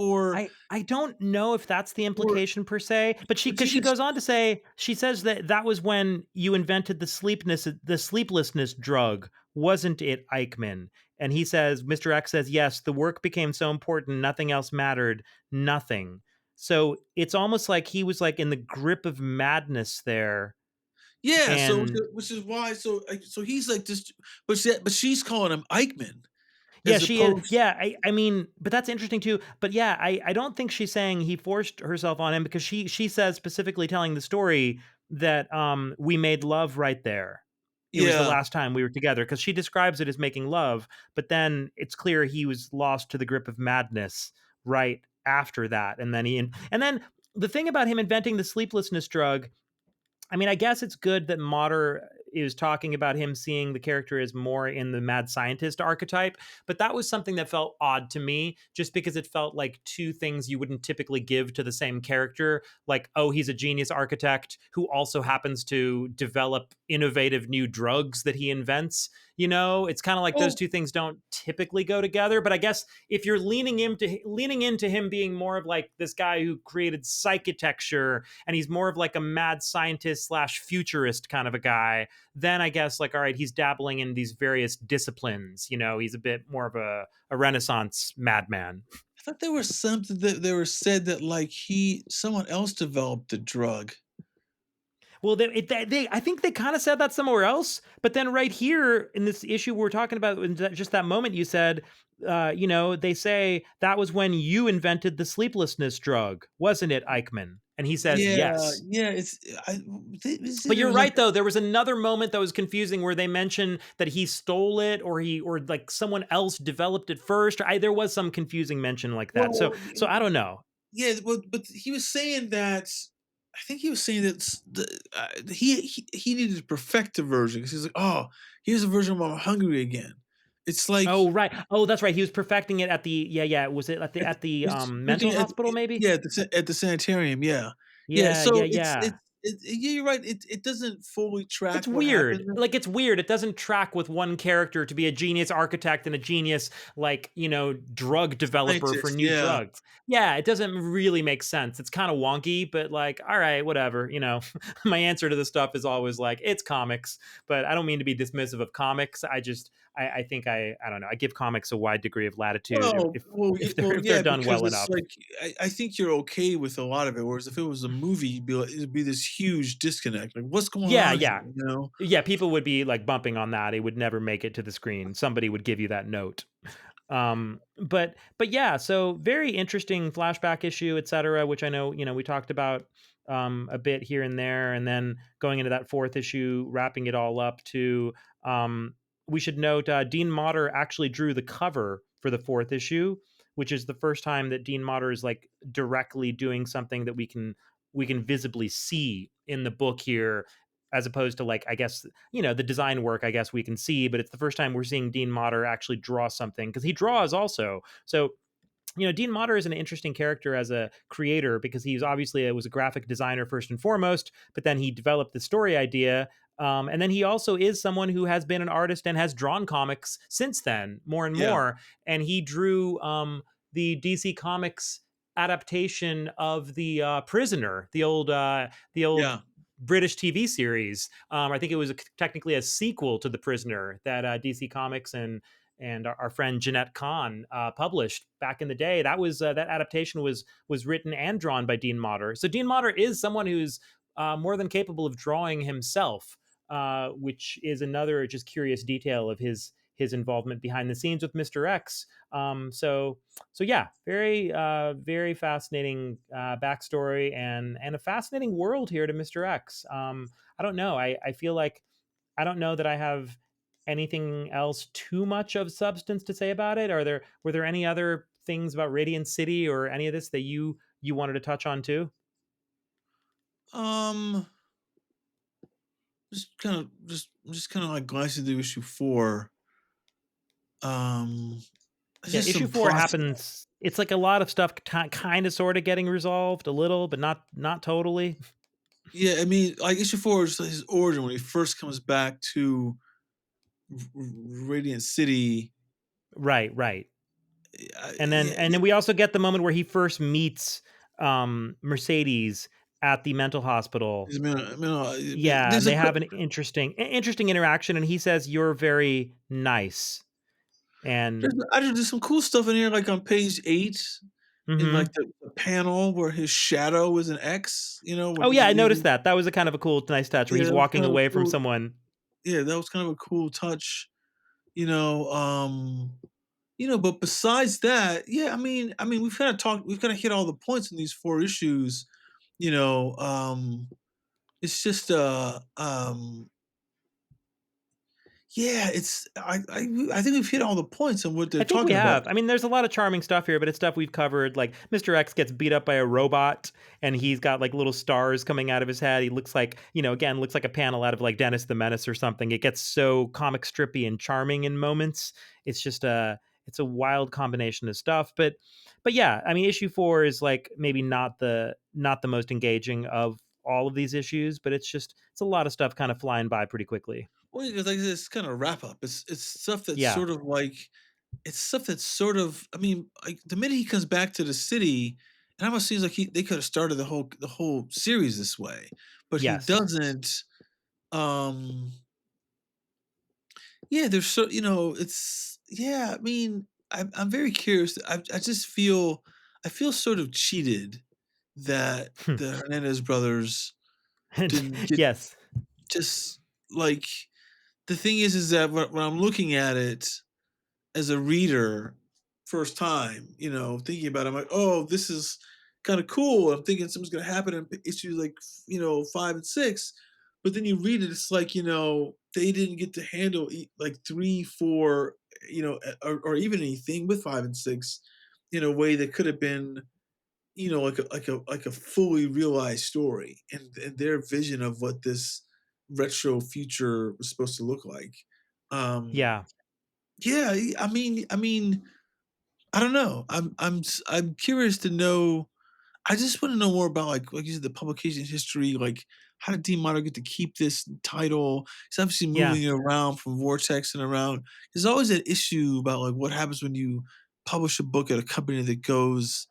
I don't know if that's the or implication per se, but but because she she gets goes on to say, she says that that was when you invented the sleeplessness drug, wasn't it, Eichmann? And he says, Mr. X says, yes, the work became so important, nothing else mattered, nothing. So it's almost like he was like in the grip of madness there, Yeah, so And which is why so he's like this, but she's calling him Eichmann yeah, as she is. opposed. Yeah, I mean, but that's interesting too. But yeah, I don't think she's saying he forced herself on him, because she says, specifically telling the story, that we made love right there. It was the Yeah. last time we were together, because she describes it as making love, but then it's clear he was lost to the grip of madness right after that. And then the thing about him inventing the sleeplessness drug, I mean, I guess it's good that Motter is talking about him seeing the character as more in the mad scientist archetype, but that was something that felt odd to me, just because it felt like two things you wouldn't typically give to the same character. Like, oh, he's a genius architect who also happens to develop innovative new drugs that he invents. It's kind of like those Oh, two things don't typically go together. But I guess if you're leaning into him being more of like this guy who created psychitecture, and he's more of like a mad scientist slash futurist kind of a guy, then I guess, like, all right, he's dabbling in these various disciplines. He's a bit more of a Renaissance madman. I thought there was something that they were said that like someone else developed the drug. Well, I think they kind of said that somewhere else, but then right here in this issue we're talking about, in just that moment, you said, they say that was when you invented the sleeplessness drug, wasn't it, Eichmann? And he says Yeah, yes. yeah, I But there you're was like right, though. There was another moment that was confusing, where they mentioned that he stole it, or like someone else developed it first. There was some confusing mention like that. So, well, so I don't know. yeah, well, but he was saying that I think he was saying that he needed to perfect the version because he's like, oh, here's a version where I'm hungry again. It's like Oh, right. Oh, that's right. He was perfecting it at the, yeah, yeah. Was it at the it's mental printing hospital, maybe? yeah, at the sanitarium, yeah. Yeah, Yeah, yeah, so yeah. yeah, you're right, it doesn't fully It's track what weird. happened. Like, it's weird. It doesn't track with one character to be a genius architect and a genius, like, drug developer for Scientist, new yeah. drugs. Yeah, it doesn't really make sense. It's kind of wonky, but like, all right, whatever. My answer to this stuff is always like, it's comics, but I don't mean to be dismissive of comics. I think I don't know. I give comics a wide degree of latitude Well if well, if they're well, if they're yeah, done because well it's enough. like I think you're okay with a lot of it, whereas if it was a movie, you'd be like it'd be this huge disconnect, like, "What's going Yeah, on here?" yeah. You know? Yeah, people would be like bumping on that. It would never make it to the screen. Somebody would give you that note. But yeah, so very interesting flashback issue, etc., which I know, we talked about a bit here and there, and then going into that fourth issue, wrapping it all up to we should note Dean Motter actually drew the cover for the fourth issue, which is the first time that Dean Motter is like directly doing something that we can visibly see in the book here, as opposed to, like, I guess, the design work, I guess we can see, but it's the first time we're seeing Dean Motter actually draw something, because he draws also. So, Dean Motter is an interesting character as a creator, because he's obviously was a graphic designer first and foremost, but then he developed the story idea. And then he also is someone who has been an artist and has drawn comics since then, more and Yeah, more. And he drew the DC Comics adaptation of the Prisoner, the old yeah. British TV series. I think it was technically a sequel to The Prisoner that DC Comics and our friend Jeanette Kahn published back in the day. That adaptation was written and drawn by Dean Motter. So Dean Motter is someone who's more than capable of drawing himself, which is another just curious detail of his involvement behind the scenes with Mister X. So yeah, very fascinating backstory, and a fascinating world here to Mister X. I don't know. I feel like I don't know that I have anything else too much of substance to say about it. Were there any other things about Radiant City or any of this that you wanted to touch on too? Um, just kinda, like, glancing through issue 4. Um, it's Yeah, just issue some four plots. happens. It's like a lot of stuff kind of sort of getting resolved a little, but not totally. Yeah, I mean, like, issue 4 is his origin when he first comes back to Radiant City. Right, right. And then Yeah, and then we also get the moment where he first meets Mercedes at the mental hospital. Yeah, and there's a they have an interesting interaction, and he says, "You're very nice." And there's some cool stuff in here, like on page 8. in Mm-hmm. like the panel where his shadow is an X, where Oh he's yeah, I noticed leaving. that. That was a kind of a cool, nice touch where Yeah, he's that was walking kind of away from cool. someone. Yeah, that was kind of a cool touch, you know. But besides that, yeah, I mean, we've kind of hit all the points in these four issues, you know. It's just yeah, I think we've hit all the points on what they're I think we talking about. have. I mean, there's a lot of charming stuff here, but it's stuff we've covered. Like Mr. X gets beat up by a robot, and he's got like little stars coming out of his head. He looks like, again, looks like a panel out of like Dennis the Menace or something. It gets so comic strippy and charming in moments. It's just it's a wild combination of stuff. But yeah, I mean, issue 4 is like maybe not the most engaging of all of these issues, but it's a lot of stuff kind of flying by pretty quickly. Well, because like this kind of wrap up. It's stuff that's Yeah. sort of like it's stuff that's sort of. I mean, like the minute he comes back to the city, it almost seems like they could have started the whole series this way, but he Yes. doesn't. Um, yeah, there's it's yeah. I mean, I'm very curious. I just I feel sort of cheated that the Hernandez brothers didn't get Yes. just like the thing is that when I'm looking at it as a reader first time, thinking about it, I'm like, oh, this is kind of cool. I'm thinking something's going to happen in issues like, 5 and 6. But then you read it, it's like, they didn't get to handle like 3, 4, or even anything with 5 and 6 in a way that could have been, like a fully realized story and their vision of what this retro future was supposed to look like. Um, Yeah. yeah, I mean, I don't know. I'm curious to know. I just want to know more about like you said, the publication history. Like, how did Dean Motter get to keep this title? He's obviously Yeah. moving it around from Vortex and around. There's always an issue about like what happens when you publish a book at a company that goes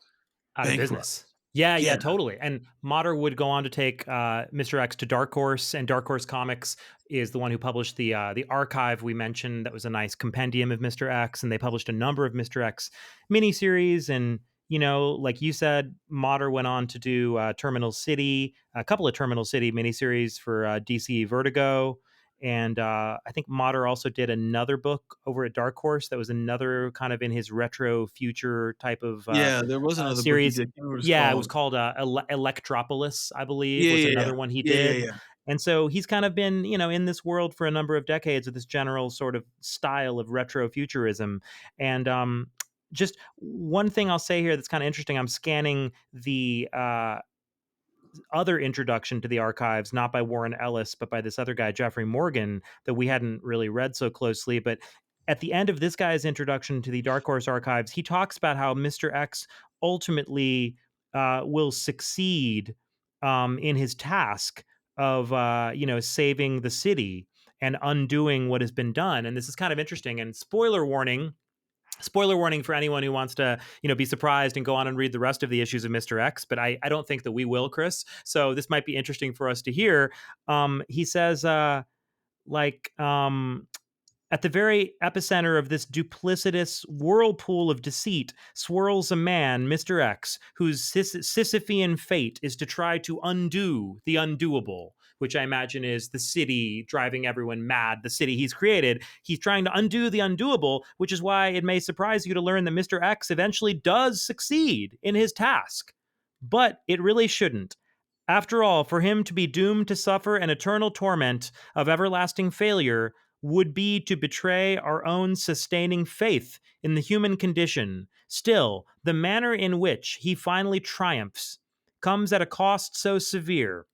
Out of bankrupt. business. Yeah, yeah, Yeah, totally. And Motter would go on to take Mr. X to Dark Horse, and Dark Horse Comics is the one who published the archive we mentioned. That was a nice compendium of Mr. X, and they published a number of Mr. X miniseries. And like you said, Motter went on to do Terminal City, a couple of Terminal City miniseries for DC Vertigo. And I think Motter also did another book over at Dark Horse that was another kind of in his retro future type of yeah. There was another book he series. did. I can't remember what it's Yeah, it was called. called Electropolis, I believe, Yeah, was yeah, yeah, another one he yeah, yeah, did. yeah. And so he's kind of been, in this world for a number of decades with this general sort of style of retrofuturism. And just one thing I'll say here that's kind of interesting. I'm scanning the other introduction to the archives, not by Warren Ellis, but by this other guy, Jeffrey Morgan, that we hadn't really read so closely. But at the end of this guy's introduction to the Dark Horse archives, he talks about how Mr. X ultimately will succeed in his task of, saving the city and undoing what has been done. And this is kind of interesting. And spoiler warning for anyone who wants to be surprised and go on and read the rest of the issues of Mr. X, but I don't think that we will, Chris, so this might be interesting for us to hear. He says like at the very epicenter of this duplicitous whirlpool of deceit swirls a man, Mr. X, whose Sisyphean fate is to try to undo the undoable, which I imagine is the city driving everyone mad, the city he's created. He's trying to undo the undoable, which is why it may surprise you to learn that Mr. X eventually does succeed in his task. But it really shouldn't. After all, for him to be doomed to suffer an eternal torment of everlasting failure would be to betray our own sustaining faith in the human condition. Still, the manner in which he finally triumphs comes at a cost so severe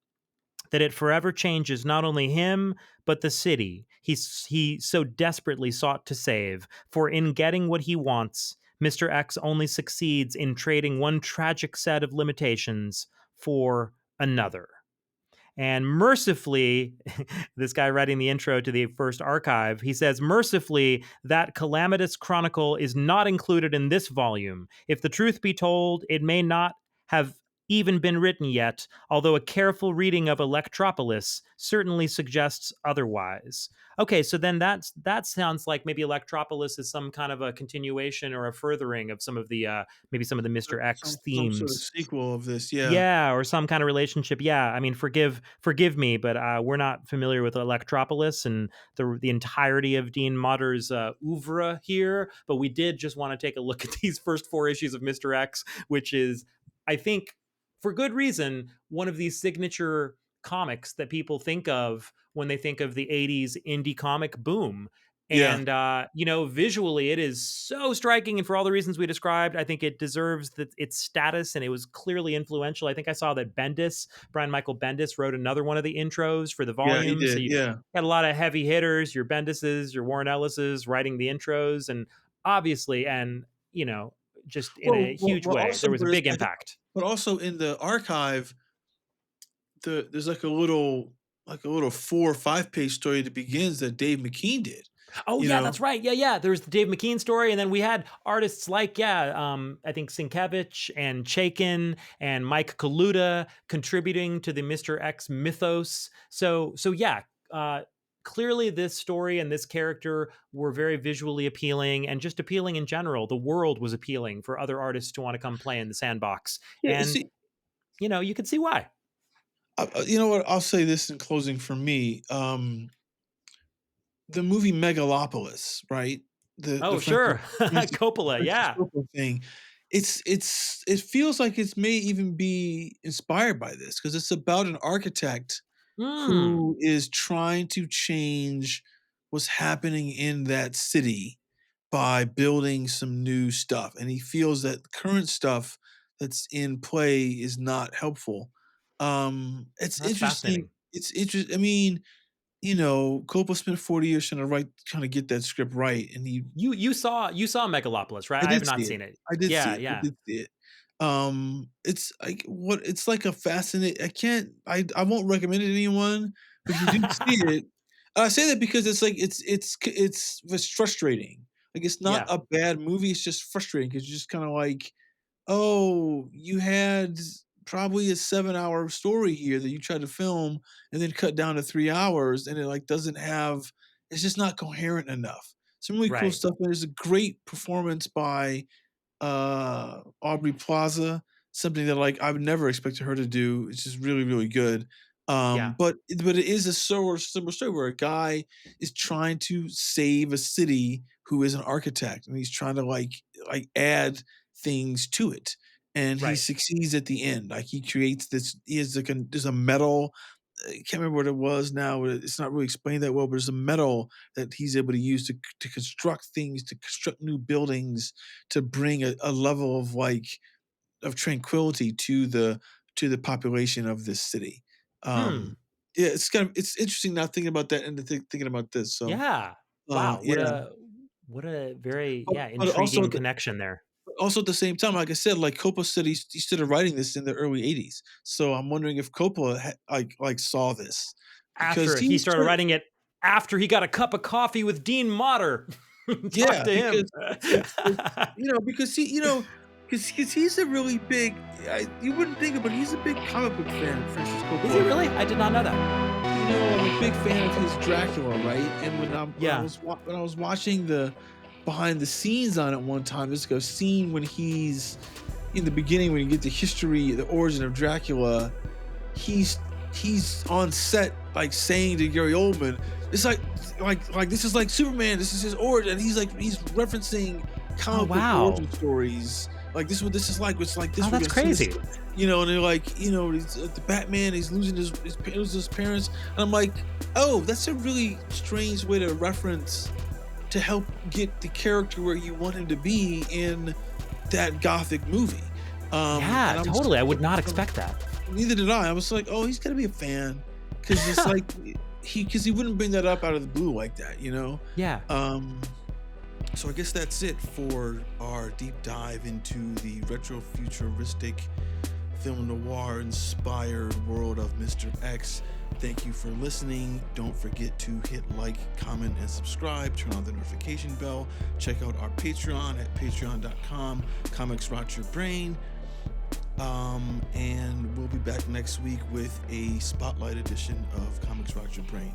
that it forever changes not only him, but the city he so desperately sought to save. For in getting what he wants, Mr. X only succeeds in trading one tragic set of limitations for another. And mercifully, this guy writing the intro to the first archive, he says, mercifully, that calamitous chronicle is not included in this volume. If the truth be told, it may not have even been written yet, although a careful reading of Electropolis certainly suggests otherwise. Okay, so then that sounds like maybe Electropolis is some kind of a continuation or a furthering of some of the maybe some of the Mr. X Some sort of themes. sequel of this. Yeah. Yeah, or some kind of relationship. Yeah, I mean, forgive me, but we're not familiar with Electropolis and the entirety of Dean Motter's oeuvre here. But we did just want to take a look at these first 4 issues of Mr. X, which is, I think, for good reason, one of these signature comics that people think of when they think of the '80s indie comic boom. Yeah. And visually, it is so striking, and for all the reasons we described, I think it deserves its status, and it was clearly influential. I think I saw that Brian Michael Bendis, wrote another one of the intros for the Yeah, he volume. So did. you Yeah. had a lot of heavy hitters, your Bendises, your Warren Ellises, writing the intros, and obviously, and just in a huge Well, way, also, there was a big impact. but also in the archive, there's like a little 4 or 5 page story that begins that Dave McKean did. Oh You yeah, know, that's right. Yeah. There's the Dave McKean story, and then we had artists like I think Sienkiewicz and Chaikin and Mike Kaluta contributing to the Mr. X mythos. So yeah, clearly this story and this character were very visually appealing and just appealing in general. The world was appealing for other artists to want to come play in the sandbox, yeah. and See, you could see why. you know what? I'll say this in closing for me. The movie Megalopolis, right? The Oh Francis, sure, Francis, Coppola, Francis yeah. Coppola thing. It feels like it may even be inspired by this because it's about an architect Hmm. who is trying to change what's happening in that city by building some new stuff, and he feels that current stuff that's in play is not helpful. It's That's interesting. fascinating. It's interesting. I mean, Coppola spent 40 years trying to get that script right, and You saw Megalopolis, right? I I have did not see it. seen it. I did see Yeah, it. I yeah. did see it. It's like a fascinating. I won't recommend it to anyone, but if you do see it, I say that because it's like it's frustrating. Like it's not Yeah. a bad movie. It's just frustrating because you're just kind of like, oh, you had probably a 7-hour story here that you tried to film and then cut down to 3 hours, and it like doesn't have. It's just not coherent enough. Some really cool Right. stuff. And there's a great performance by Aubrey Plaza, something that like I would never expected her to do. It's just really, really good. Yeah. But it is a similar story where a guy is trying to save a city who is an architect, and he's trying to like add things to it, and he Right. succeeds at the end. Like he creates this. He has like there's a metal. I can't remember what it was now. It's not really explained that well, but there's a metal that he's able to use to construct things, to construct new buildings, to bring a level of of tranquility to the population of this city. Hmm. Yeah, it's interesting now thinking about that and thinking about this. So Yeah. Wow. What yeah, a very but intriguing connection there. also at the same time, like I said, like Coppola said, he started writing this in the early '80s. So I'm wondering if Coppola like saw this because After he started writing it after he got a cup of coffee with Dean Motter. Talk yeah, to him. because because because he's a really big. You wouldn't think it, but he's a big comic book fan, Francis Is he Coppola. really? I did not know that. I'm a big fan of his Dracula, right? And Yeah. when I was watching the behind the scenes on it one time, there's like a scene when he's in the beginning when you get the history, the origin of Dracula. He's on set like saying to Gary Oldman, it's like this is like Superman. This is his origin. He's referencing comic book wow. origin stories. Like this is what this is like. It's like this. Oh, we're that's gonna see crazy. this, and they're like, he's the Batman. He's losing his parents, and I'm like, oh, that's a really strange way to reference to help get the character where you want him to be in that gothic movie. Yeah, and I was totally. I would not expect that. Neither did I. I was like, oh, he's gonna be a fan because it's like he wouldn't bring that up out of the blue like that, Yeah. So I guess that's it for our deep dive into the retrofuturistic film noir inspired world of Mr. X. Thank you for listening. Don't forget to hit like, comment, and subscribe. Turn on the notification bell. Check out our Patreon at patreon.com. Comics Rot Your Brain. And we'll be back next week with a spotlight edition of Comics Rock Your Brain.